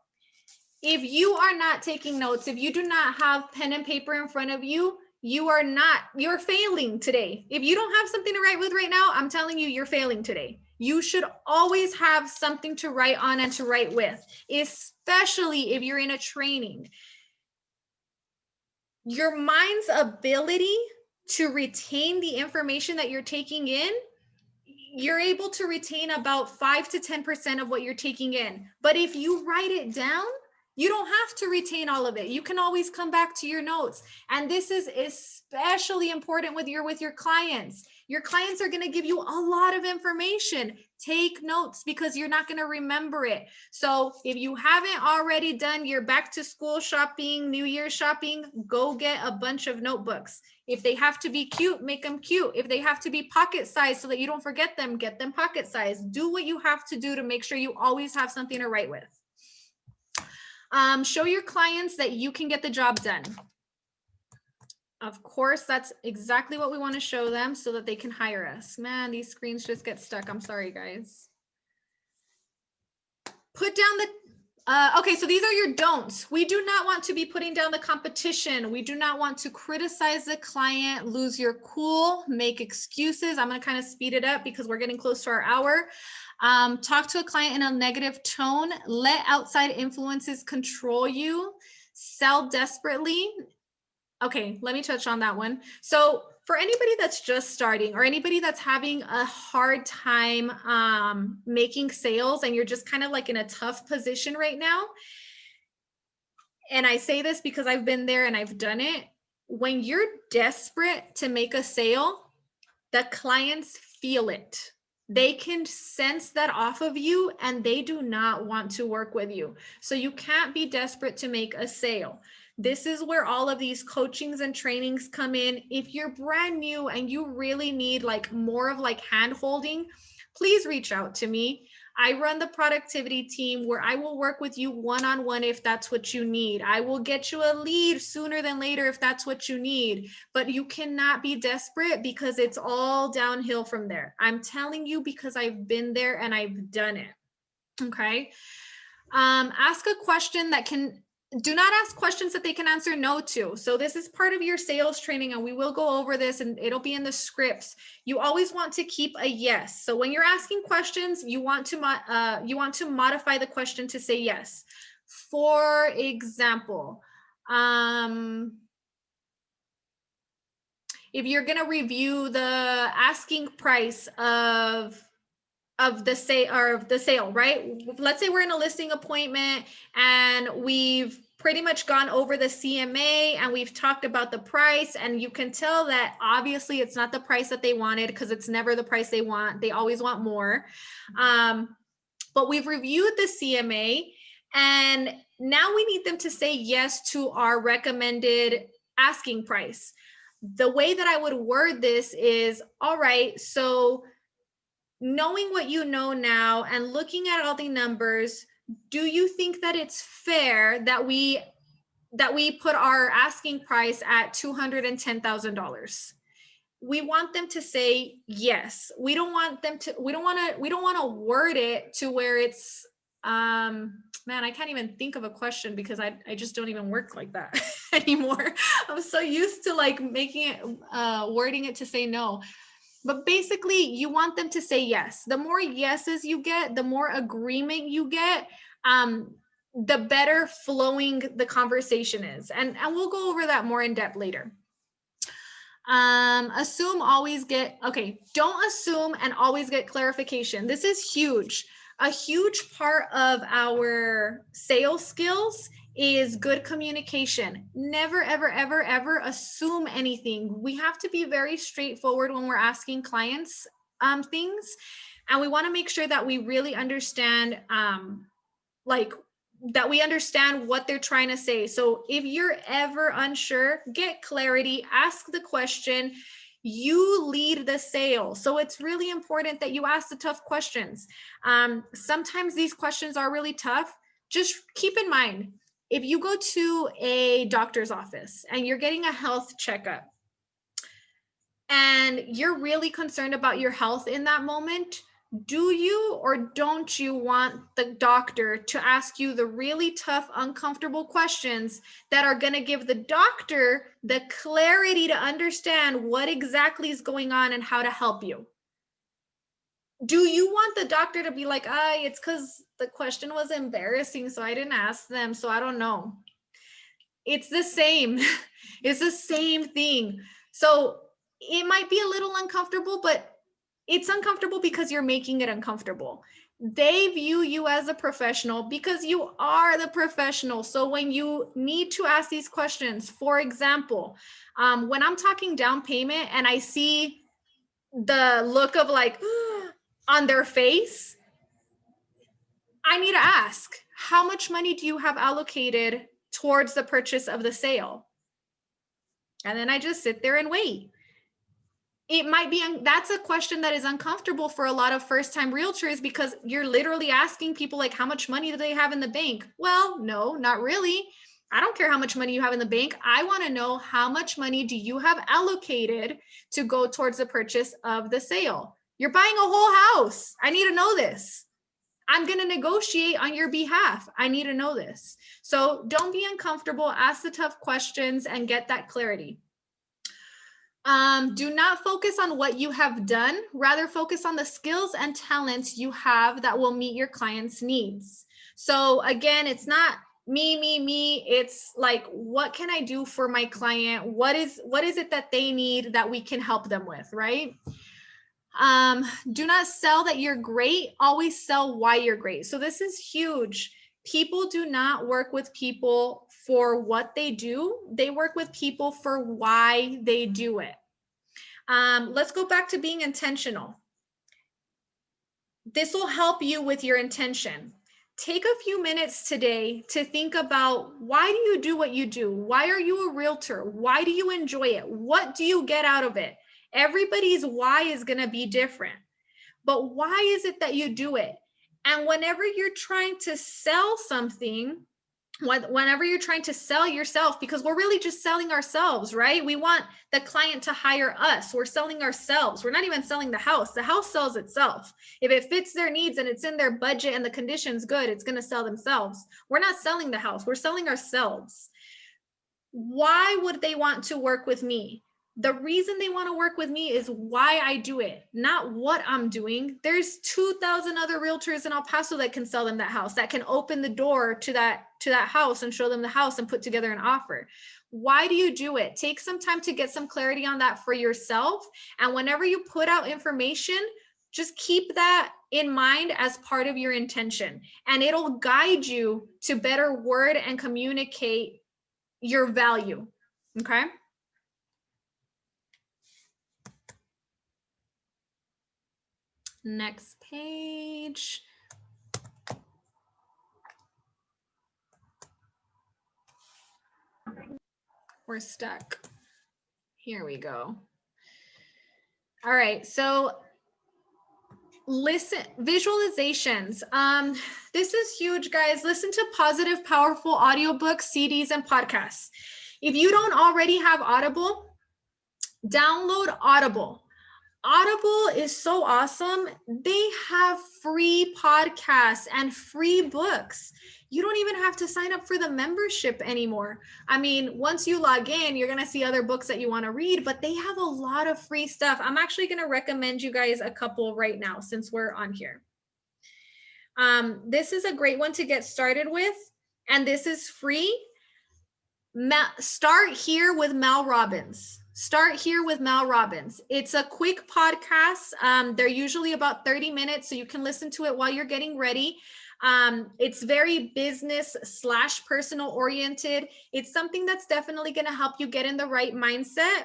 If you are not taking notes, if you do not have pen and paper in front of you, you're failing today. If you don't have something to write with right now, I'm telling you, you're failing today. You should always have something to write on and to write with, especially if you're in a training. Your mind's ability to retain the information that you're taking in, you're able to retain about 5 to 10% of what you're taking in. But if you write it down, you don't have to retain all of it. You can always come back to your notes. And this is especially important with your clients. Your clients are going to give you a lot of information. Take notes because you're not going to remember it. So if you haven't already done your back to school shopping, New Year's shopping, go get a bunch of notebooks. If they have to be cute, make them cute. If they have to be pocket size so that you don't forget them, get them pocket size. Do what you have to do to make sure you always have something to write with. Show your clients that you can get the job done. Of course, that's exactly what we want to show them so that they can hire us. Man, these screens just get stuck. I'm sorry, guys. Put down the, okay, so these are your don'ts. We do not want to be putting down the competition. We do not want to criticize the client, lose your cool, make excuses. I'm going to kind of speed it up because we're getting close to our hour. Talk to a client in a negative tone. Let outside influences control you. Sell desperately. Okay, let me touch on that one. So for anybody that's just starting or anybody that's having a hard time making sales and you're just kind of like in a tough position right now, and I say this because I've been there and I've done it, when you're desperate to make a sale, the clients feel it. They can sense that off of you and they do not want to work with you. So you can't be desperate to make a sale. This is where all of these coachings and trainings come in. If you're brand new and you really need like more of like hand holding, please reach out to me. I run the productivity team where I will work with you one-on-one if that's what you need. I will get you a lead sooner than later if that's what you need, but you cannot be desperate because it's all downhill from there. I'm telling you because I've been there and I've done it. Okay. Ask a question that do not ask questions that they can answer no to. So this is part of your sales training, and we will go over this and it'll be in the scripts. You always want to keep a yes. So when you're asking questions, you want to modify the question to say yes. For example, if you're going to review the asking price of the sale, right? Let's say we're in a listing appointment and we've pretty much gone over the CMA and we've talked about the price, and you can tell that obviously it's not the price that they wanted, because it's never the price they want. They always want more. But we've reviewed the CMA and now we need them to say yes to our recommended asking price. The way that I would word this is, all right, so knowing what you know now and looking at all the numbers, do you think that it's fair that we put our asking price at $210,000? We want them to say yes. We don't want to word it to where it's man, I can't even think of a question because I just don't even work like that anymore. I'm so used to like making it wording it to say no. But basically, you want them to say yes. The more yeses you get, the more agreement you get, the better flowing the conversation is. And we'll go over that more in depth later. Assume, always get, okay, don't assume and always get clarification. This is huge. A huge part of our sales skills is good communication. Never, ever, ever, ever assume anything. We have to be very straightforward when we're asking clients things. And we want to make sure that we really understand, that we understand what they're trying to say. So if you're ever unsure, get clarity, ask the question. You lead the sale. So it's really important that you ask the tough questions. Sometimes these questions are really tough. Just keep in mind, if you go to a doctor's office and you're getting a health checkup and you're really concerned about your health in that moment, do you or don't you want the doctor to ask you the really tough, uncomfortable questions that are going to give the doctor the clarity to understand what exactly is going on and how to help you? Do you want the doctor to be like, it's because the question was embarrassing, so I didn't ask them, so I don't know? It's the same. It's the same thing. So it might be a little uncomfortable, but it's uncomfortable because you're making it uncomfortable. They view you as a professional because you are the professional. So when you need to ask these questions, for example, when I'm talking down payment and I see the look of like on their face, I need to ask, how much money do you have allocated towards the purchase of the sale? And then I just sit there and wait. It might be, that's a question that is uncomfortable for a lot of first-time realtors because you're literally asking people like, how much money do they have in the bank? Well, no, not really. I don't care how much money you have in the bank. I want to know, how much money do you have allocated to go towards the purchase of the sale? You're buying a whole house. I need to know this. I'm going to negotiate on your behalf. I need to know this. So don't be uncomfortable. Ask the tough questions and get that clarity. Do not focus on what you have done. Rather focus on the skills and talents you have that will meet your client's needs. So again, it's not me. It's like, what can I do for my client? What is it that they need that we can help them with, right? Do not sell that you're great. Always sell why you're great. So this is huge. People do not work with people for what they do. They work with people for why they do it. Let's go back to being intentional. This will help you with your intention. Take a few minutes today to think about, why do you do what you do? Why are you a realtor? Why do you enjoy it? What do you get out of it? Everybody's why is going to be different. but why is it that you do it? And whenever you're trying to sell something, whenever you're trying to sell yourself, because we're really just selling ourselves, right? We want the client to hire us. We're selling ourselves. We're not even selling the house. The house sells itself. If it fits their needs and it's in their budget and the condition's good, it's going to sell themselves. We're not selling the house. We're selling ourselves. Why would they want to work with me? The reason they want to work with me is why I do it, not what I'm doing. There's 2,000 other realtors in El Paso that can sell them that house, that can open the door to that house and show them the house and put together an offer. Why do you do it? Take some time to get some clarity on that for yourself. And whenever you put out information, just keep that in mind as part of your intention, and it'll guide you to better word and communicate your value. Okay. Next page. We're stuck. Here we go. All right. So listen, visualizations. This is huge, guys. Listen to positive, powerful audiobooks, CDs, and podcasts. If you don't already have Audible, download Audible. Audible is so awesome. They have free podcasts and free books. You don't even have to sign up for the membership anymore. I mean, once you log in, you're going to see other books that you want to read, but they have a lot of free stuff. I'm actually going to recommend you guys a couple right now since we're on here. This is a great one to get started with, and this is free. Start Here with Mel Robbins. Start Here with Mel Robbins. It's a quick podcast. They're usually about 30 minutes, so you can listen to it while you're getting ready. It's very business/personal oriented. It's something that's definitely going to help you get in the right mindset.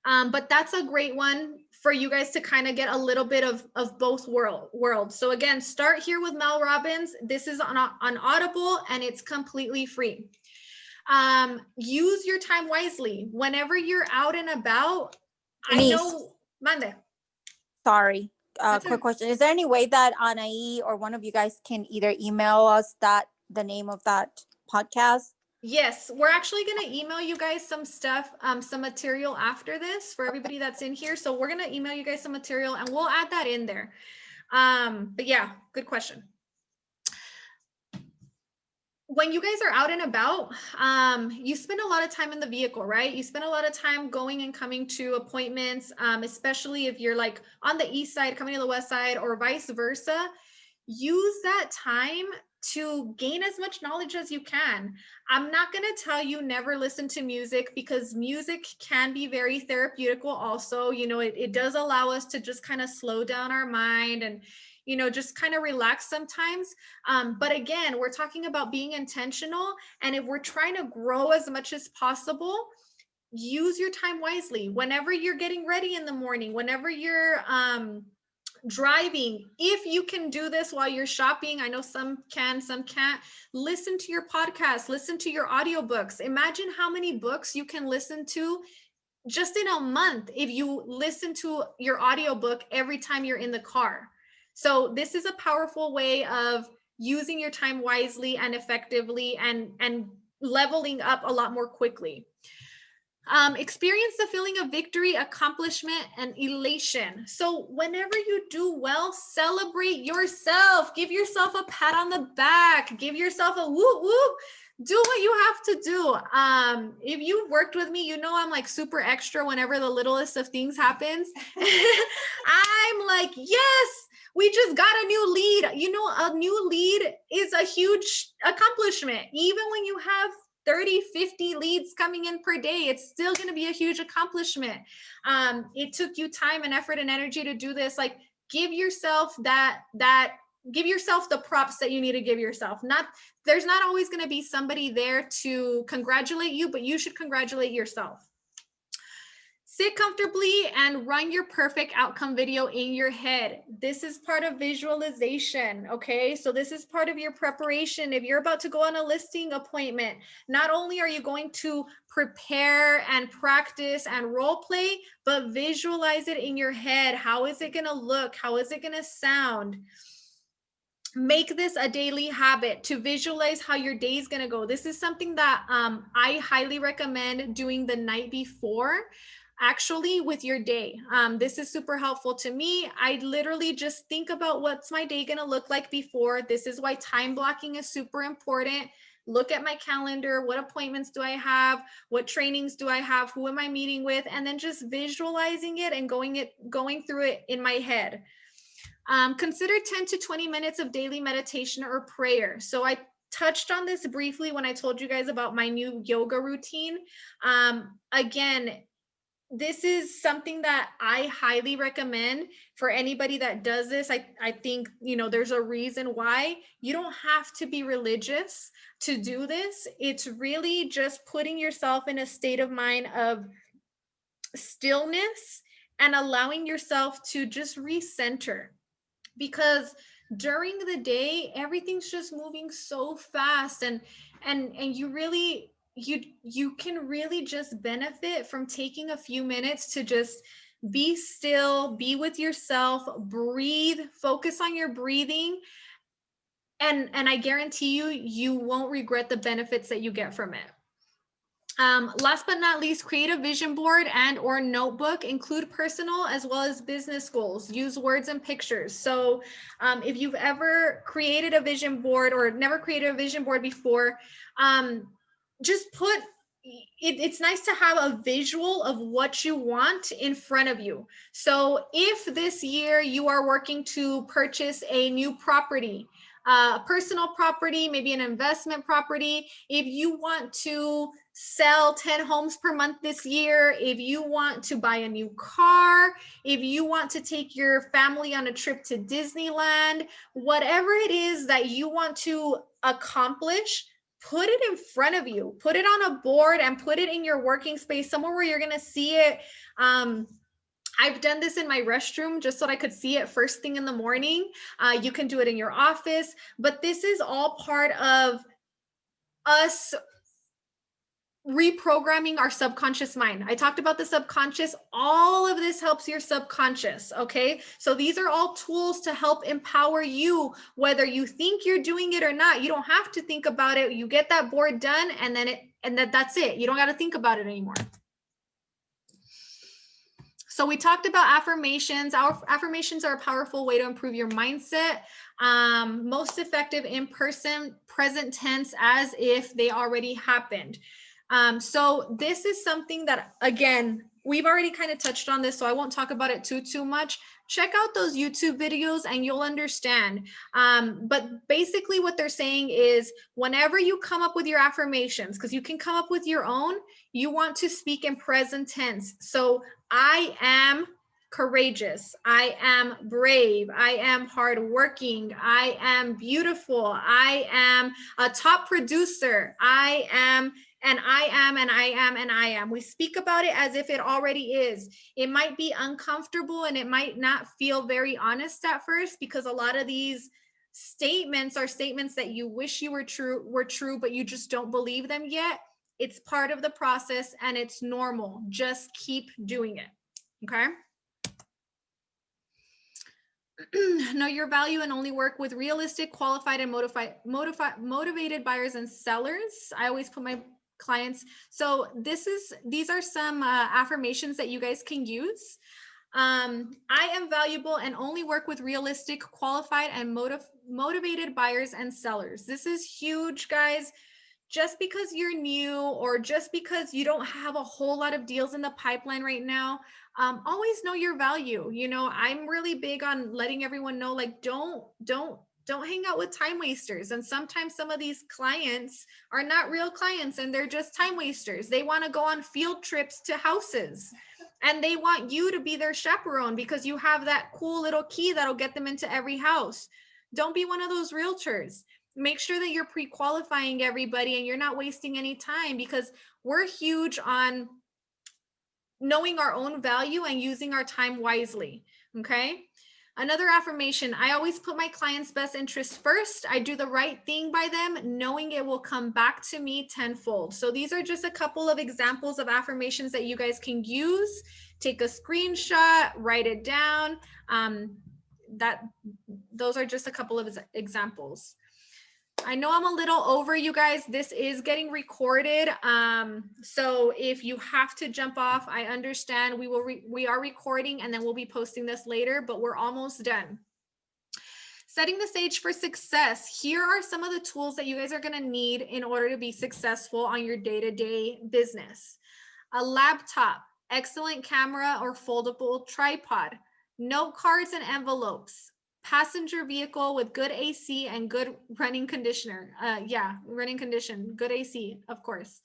But that's a great one for you guys to kind of get a little bit of both worlds. So again, Start Here with Mel Robbins. This is on Audible, and it's completely free. Use your time wisely. Whenever you're out and about, Denise. I know, Mande. Sorry, quick question. Is there any way that Anaí or one of you guys can either email us the name of that podcast? Yes, we're actually going to email you guys some stuff, some material after this for everybody that's in here. So we're going to email you guys some material and we'll add that in there. But yeah, good question. When you guys are out and about, you spend a lot of time in the vehicle, right? You spend a lot of time going and coming to appointments, especially if you're like on the east side, coming to the west side, or vice versa. Use that time to gain as much knowledge as you can. I'm not going to tell you never listen to music, because music can be very therapeutical also. You know, it does allow us to just kind of slow down our mind and, you know, just kind of relax sometimes. But again, we're talking about being intentional. And if we're trying to grow as much as possible, use your time wisely. Whenever you're getting ready in the morning, whenever you're driving, if you can do this while you're shopping, I know some can, some can't. Listen to your podcast, listen to your audiobooks. Imagine how many books you can listen to just in a month if you listen to your audiobook every time you're in the car. So this is a powerful way of using your time wisely and effectively and leveling up a lot more quickly. Experience the feeling of victory, accomplishment, and elation. So whenever you do well, celebrate yourself. Give yourself a pat on the back. Give yourself a whoop whoop. Do what you have to do. If you've worked with me, you know I'm like super extra whenever the littlest of things happens. I'm like, yes, we just got a new lead. You know, a new lead is a huge accomplishment. Even when you have 30, 50 leads coming in per day, it's still going to be a huge accomplishment. It took you time and effort and energy to do this. Like, give yourself give yourself the props that you need to give yourself. There's not always going to be somebody there to congratulate you, but you should congratulate yourself. Sit comfortably and run your perfect outcome video in your head. This is part of visualization, okay? So this is part of your preparation. If you're about to go on a listing appointment, not only are you going to prepare and practice and role play, but visualize it in your head. How is it gonna look? How is it gonna sound? Make this a daily habit to visualize how your day is going to go. This is something that I highly recommend doing the night before, actually, with your day. This is super helpful to me. I literally just think about what's my day going to look like before. This is why time blocking is super important. Look at my calendar. What appointments do I have? What trainings do I have? Who am I meeting with? And then just visualizing it and going through it in my head. Consider 10 to 20 minutes of daily meditation or prayer. So I touched on this briefly when I told you guys about my new yoga routine. Again, this is something that I highly recommend for anybody that does this. I think, you know, there's a reason why. You don't have to be religious to do this. It's really just putting yourself in a state of mind of stillness and allowing yourself to just recenter. Because during the day, everything's just moving so fast, and you really, you can really just benefit from taking a few minutes to just be still, be with yourself, breathe, focus on your breathing, and I guarantee you won't regret the benefits that you get from it. Last but not least, create a vision board and or notebook. Include personal as well as business goals. Use words and pictures. So if you've ever created a vision board or never created a vision board before, just put it's nice to have a visual of what you want in front of you. So if this year you are working to purchase a new property, personal property, maybe an investment property, if you want to sell 10 homes per month this year, if you want to buy a new car, if you want to take your family on a trip to Disneyland, whatever it is that you want to accomplish, put it in front of you, put it on a board and put it in your working space, somewhere where you're going to see it. I've done this in my restroom just so that I could see it first thing in the morning. You can do it in your office, but this is all part of us reprogramming our subconscious mind. I talked about the subconscious. All of this helps your subconscious. Okay. So these are all tools to help empower you, whether you think you're doing it or not. You don't have to think about it. You get that board done and that's it. You don't got to think about it anymore. So we talked about affirmations. Our affirmations are a powerful way to improve your mindset. Most effective in person, present tense, as if they already happened. So this is something that, again, we've already kind of touched on this, so I won't talk about it too much. Check out those YouTube videos and you'll understand. But basically what they're saying is whenever you come up with your affirmations, because you can come up with your own, you want to speak in present tense. So I am courageous. I am brave. I am hardworking. I am beautiful. I am a top producer. I am, and I am, and I am, and I am. We speak about it as if it already is. It might be uncomfortable and it might not feel very honest at first, because a lot of these statements are statements that you wish you were true, but you just don't believe them yet. It's part of the process and it's normal. Just keep doing it. Okay. Know your value and only work with realistic, qualified, and motivated buyers and sellers. I always put my clients. So these are some affirmations that you guys can use. I am valuable and only work with realistic, qualified, and motivated buyers and sellers. This is huge, guys. Just because you're new or just because you don't have a whole lot of deals in the pipeline right now, always know your value. You know, I'm really big on letting everyone know, like, don't hang out with time wasters. And sometimes some of these clients are not real clients and they're just time wasters. They want to go on field trips to houses and they want you to be their chaperone because you have that cool little key that'll get them into every house. Don't be one of those realtors. Make sure that you're pre-qualifying everybody and you're not wasting any time, because we're huge on knowing our own value and using our time wisely. Okay. Another affirmation, I always put my clients' best interests first. I do the right thing by them, knowing it will come back to me tenfold. So these are just a couple of examples of affirmations that you guys can use. Take a screenshot, write it down. Those are just a couple of examples. I know I'm a little over, you guys. This is getting recorded. So if you have to jump off, I understand. We are recording and then we'll be posting this later, but we're almost done. Setting the stage for success. Here are some of the tools that you guys are going to need in order to be successful on your day-to-day business. A laptop, excellent camera or foldable tripod, note cards and envelopes, passenger vehicle with good AC and good running conditioner. Running condition, good AC, of course.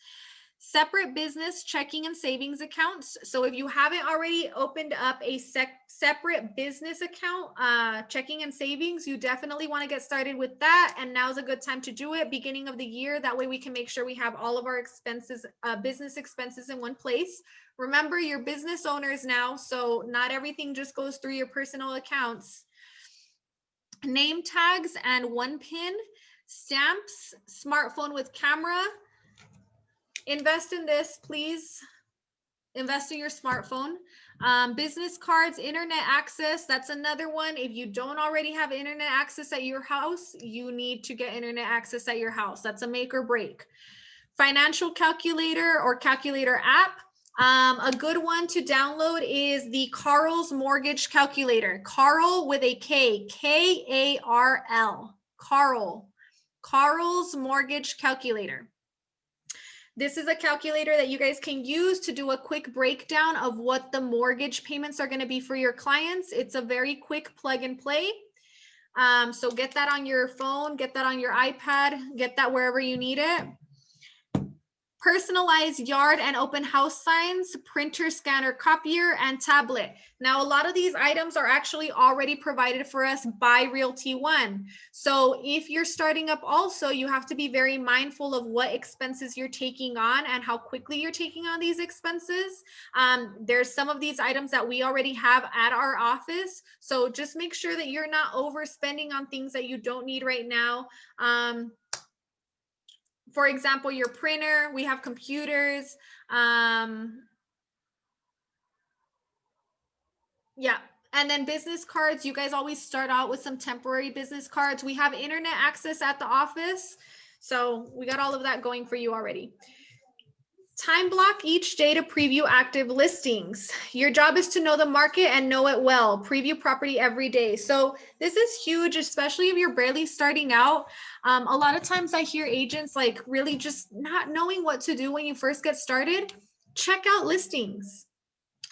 Separate business checking and savings accounts. So if you haven't already opened up a separate business account, checking and savings, you definitely want to get started with that. And now's a good time to do it, beginning of the year. That way we can make sure we have all of our expenses, business expenses in one place. Remember, you're business owners now, so not everything just goes through your personal accounts. Name tags and 1PIN, stamps, smartphone with camera. Invest in this, please. Invest in your smartphone. Business cards, internet access. That's another one. If you don't already have internet access at your house, you need to get internet access at your house. That's a make or break. Financial calculator or calculator app. A good one to download is the Carl's Mortgage Calculator. Carl with a K, K-A-R-L. Carl's Mortgage Calculator. This is a calculator that you guys can use to do a quick breakdown of what the mortgage payments are going to be for your clients. It's a very quick plug and play. So get that on your phone, get that on your iPad, get that wherever you need it. Personalized yard and open house signs, printer, scanner, copier, and tablet. Now, a lot of these items are actually already provided for us by Realty One. So if you're starting up also, you have to be very mindful of what expenses you're taking on and how quickly you're taking on these expenses. There's some of these items that we already have at our office. So just make sure that you're not overspending on things that you don't need right now. For example, your printer, we have computers. Yeah. And then business cards, you guys always start out with some temporary business cards. We have internet access at the office. So we got all of that going for you already. Time block each day to preview active listings. Your job is to know the market and know it well. Preview property every day. So this is huge, especially if you're barely starting out. A lot of times I hear agents like really just not knowing what to do when you first get started. Check out listings.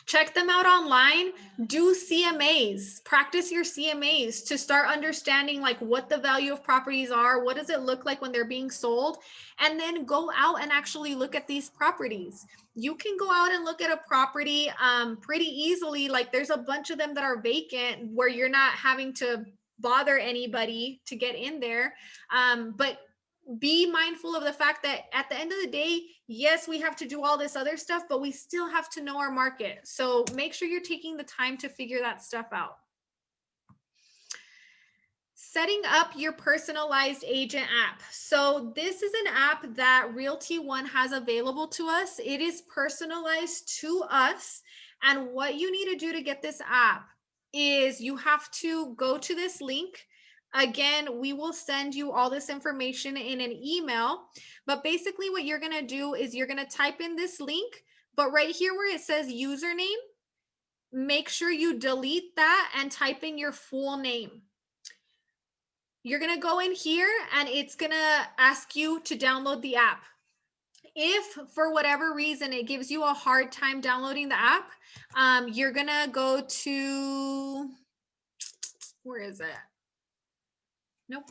Check them out online, do CMAs, practice your CMAs to start understanding like what the value of properties are, what does it look like when they're being sold, and then go out and actually look at these properties. You can go out and look at a property pretty easily. Like there's a bunch of them that are vacant where you're not having to bother anybody to get in there. But be mindful of the fact that at the end of the day, yes, we have to do all this other stuff, but we still have to know our market. So make sure you're taking the time to figure that stuff out. Setting up your personalized agent app. So this is an app that Realty One has available to us. It is personalized to us. And what you need to do to get this app is you have to go to this link. Again, we will send you all this information in an email, but basically what you're going to do is you're going to type in this link, but right here where it says username, make sure you delete that and type in your full name. You're going to go in here and it's going to ask you to download the app. If for whatever reason it gives you a hard time downloading the app, you're going to go to, where is it? Nope.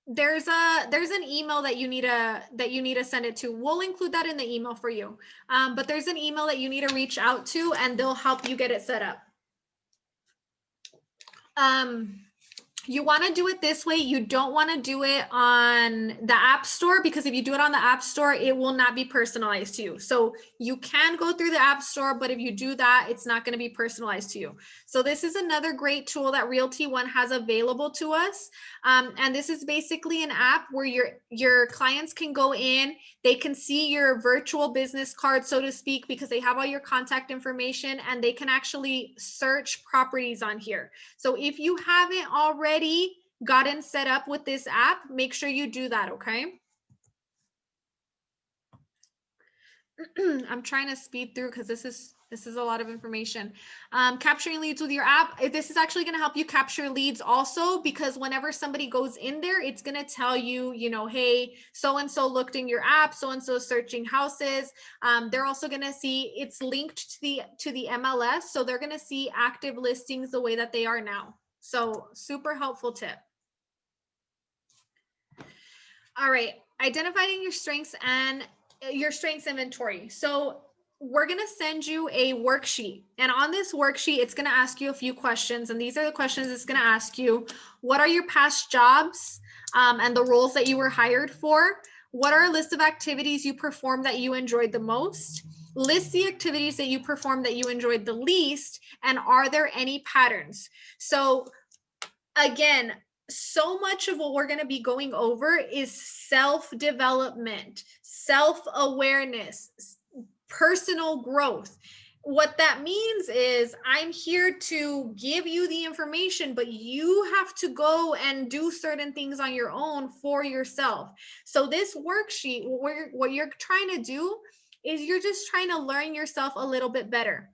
There's an email that you need to send it to. We'll include that in the email for you. But there's an email that you need to reach out to and they'll help you get it set up. You want to do it this way. You don't want to do it on the App Store, because if you do it on the App Store, it will not be personalized to you. So you can go through the App Store, but if you do that, it's not going to be personalized to you. So this is another great tool that Realty One has available to us. And this is basically an app where your clients can go in, they can see your virtual business card, so to speak, because they have all your contact information, and they can actually search properties on here. So if you haven't already gotten set up with this app, make sure you do that, okay? I'm trying to speed through because this is a lot of information. Capturing leads with your app. This is actually going to help you capture leads also, because whenever somebody goes in there, it's going to tell you, you know, hey, so-and-so looked in your app, so-and-so searching houses. They're also going to see it's linked to the MLS. So they're going to see active listings the way that they are now. So super helpful tip. All right, identifying your strengths and your strengths inventory. So we're going to send you a worksheet, and on this worksheet, it's going to ask you a few questions. And these are the questions it's going to ask you. What are your past jobs and the roles that you were hired for? What are a list of activities you performed that you enjoyed the most? List the activities that you performed that you enjoyed the least, and are there any patterns? So again, so much of what we're going to be going over is self-development, self-awareness, personal growth. What that means is I'm here to give you the information, but you have to go and do certain things on your own for yourself. So this worksheet, what you're trying to do is you're just trying to learn yourself a little bit better.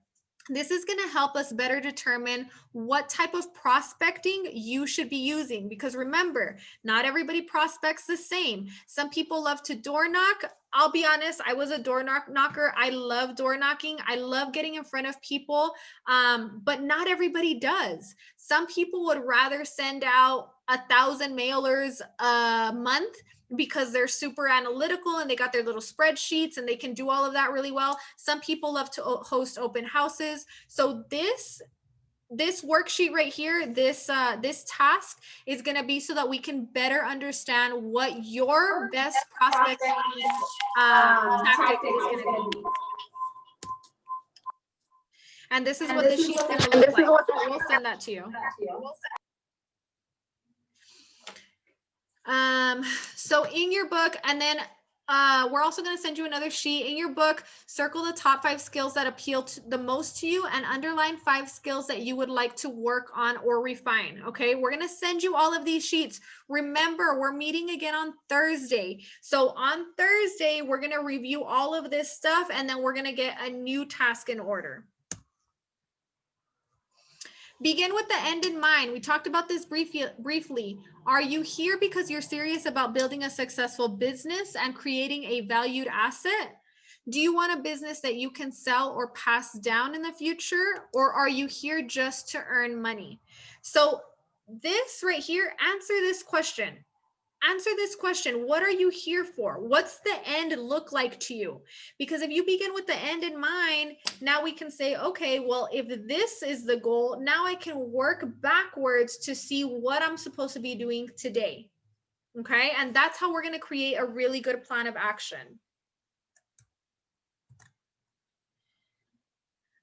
This is going to help us better determine what type of prospecting you should be using, because remember, not everybody prospects the same. Some people love to door knock. I'll be honest, I was a door knocker. I love door knocking. I love getting in front of people, but not everybody does. Some people would rather send out 1,000 mailers a month because they're super analytical and they got their little spreadsheets and they can do all of that really well. Some people love to host open houses. So this worksheet right here, this task is going to be so that we can better understand what your best prospecting tactic is going to be. And this is what the sheet's going to look like. We'll send that to you. So in your book, and then we're also going to send you another sheet. In your book, circle the top 5 skills that appeal the most to you, and underline 5 skills that you would like to work on or refine. Okay, we're going to send you all of these sheets. Remember, we're meeting again on Thursday. So on Thursday, we're going to review all of this stuff, and then we're going to get a new task in order. Begin with the end in mind. We talked about this briefly. Are you here because you're serious about building a successful business and creating a valued asset? Do you want a business that you can sell or pass down in the future? Or are you here just to earn money? So this right here, answer this question. Answer this question. What are you here for? What's the end look like to you? Because if you begin with the end in mind, now we can say, okay, well, if this is the goal, now I can work backwards to see what I'm supposed to be doing today. Okay. And that's how we're going to create a really good plan of action.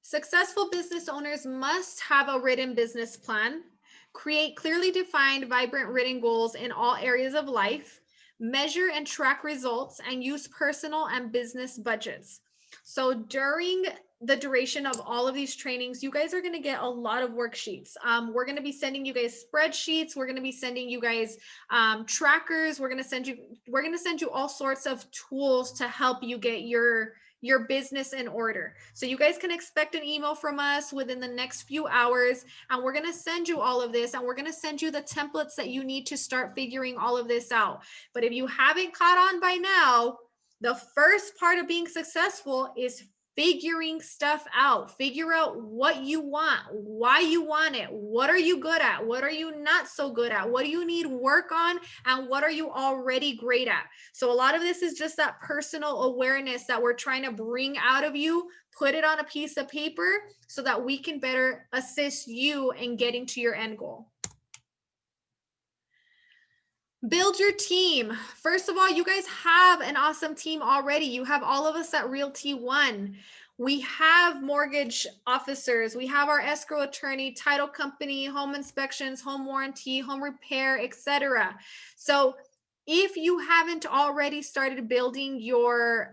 Successful business owners must have a written business plan. Create clearly defined, vibrant written goals in all areas of life, measure and track results, and use personal and business budgets. So during the duration of all of these trainings, you guys are going to get a lot of worksheets. We're going to be sending you guys spreadsheets. We're going to be sending you guys trackers. We're going to send you all sorts of tools to help you get your business in order. So you guys can expect an email from us within the next few hours, and we're going to send you all of this, and we're going to send you the templates that you need to start figuring all of this out. But if you haven't caught on by now, the first part of being successful is figuring stuff out. Figure out what you want, why you want it, what are you good at, what are you not so good at, what do you need work on, and what are you already great at. So a lot of this is just that personal awareness that we're trying to bring out of you, put it on a piece of paper so that we can better assist you in getting to your end goal. Build your team. First of all, you guys have an awesome team already. You have all of us at Realty One. We have mortgage officers. We have our escrow attorney, title company, home inspections, home warranty, home repair, etc. So if you haven't already started building your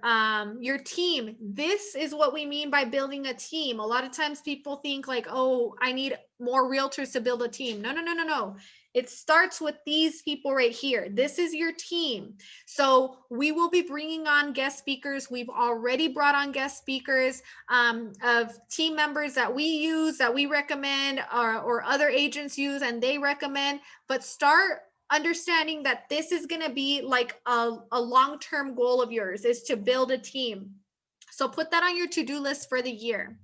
team, this is what we mean by building a team. A lot of times people think like, oh, I need more realtors to build a team. No, no, no, no, no. It starts with these people right here. This is your team. So we will be bringing on guest speakers. We've already brought on guest speakers of team members that we use, that we recommend, or other agents use and they recommend. But start understanding that this is going to be like a long-term goal of yours, is to build a team. So put that on your to-do list for the year.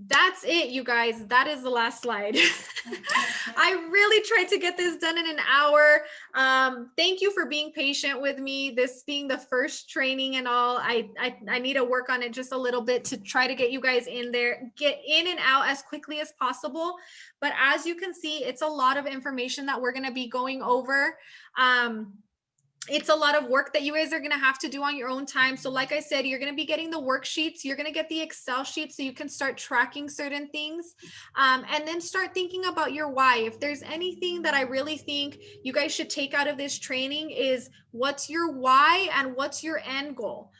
That's it, you guys. That is the last slide. I really tried to get this done in an hour. Thank you for being patient with me. This being the first training and all, I need to work on it just a little bit to try to get you guys in there, get in and out as quickly as possible. But as you can see, it's a lot of information that we're going to be going over. It's a lot of work that you guys are going to have to do on your own time. So like I said, you're going to be getting the worksheets. You're going to get the Excel sheet so you can start tracking certain things, and then start thinking about your why. If there's anything that I really think you guys should take out of this training is what's your why and what's your end goal.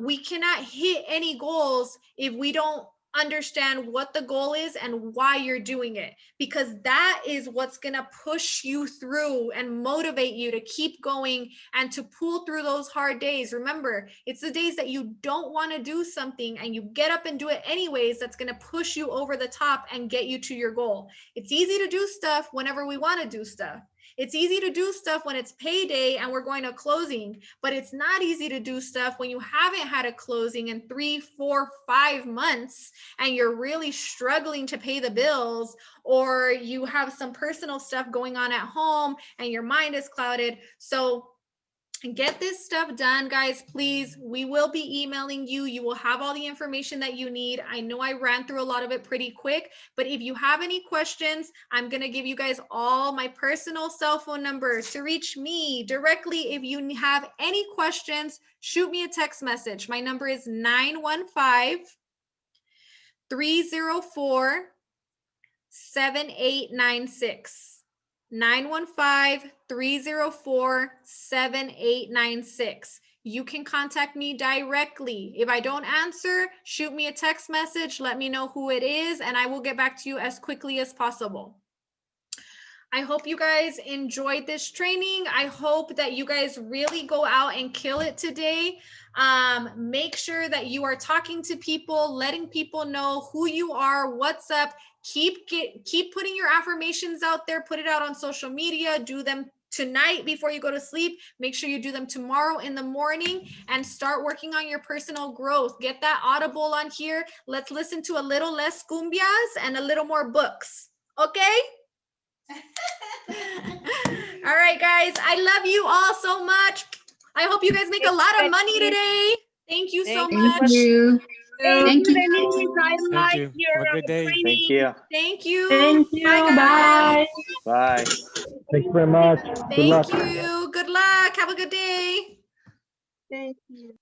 We cannot hit any goals if we don't understand what the goal is and why you're doing it, because that is what's going to push you through and motivate you to keep going and to pull through those hard days. Remember, it's the days that you don't want to do something and you get up and do it anyways that's going to push you over the top and get you to your goal. It's easy to do stuff whenever we want to do stuff. It's easy to do stuff when it's payday and we're going to closing, but it's not easy to do stuff when you haven't had a closing in 3, 4, 5 months and you're really struggling to pay the bills, or you have some personal stuff going on at home and your mind is clouded. So get this stuff done, guys, please. We will be emailing you. You will have all the information that you need. I know I ran through a lot of it pretty quick, but if you have any questions, I'm going to give you guys all my personal cell phone numbers to reach me directly. If you have any questions, shoot me a text message. My number is 915-304-7896. 915-304-7896. You can contact me directly. If I don't answer, shoot me a text message, let me know who it is, and I will get back to you as quickly as possible. I hope you guys enjoyed this training. I hope that you guys really go out and kill it today. Make sure that you are talking to people, letting people know who you are, what's up. Keep putting your affirmations out there, put it out on social media, do them tonight before you go to sleep. Make sure you do them tomorrow in the morning and start working on your personal growth. Get that Audible on here. Let's listen to a little less cumbias and a little more books. Okay? All right, guys. I love you all so much. I hope you guys make a lot of money today. Thank you so much. Thank you. Thank you, Denise. I Thank like you. your Have a good day. training. Thank you. Thank you. Thank you. Bye, guys. Bye. Thank you very much. Good luck. Thank you. Good luck. Have a good day. Thank you.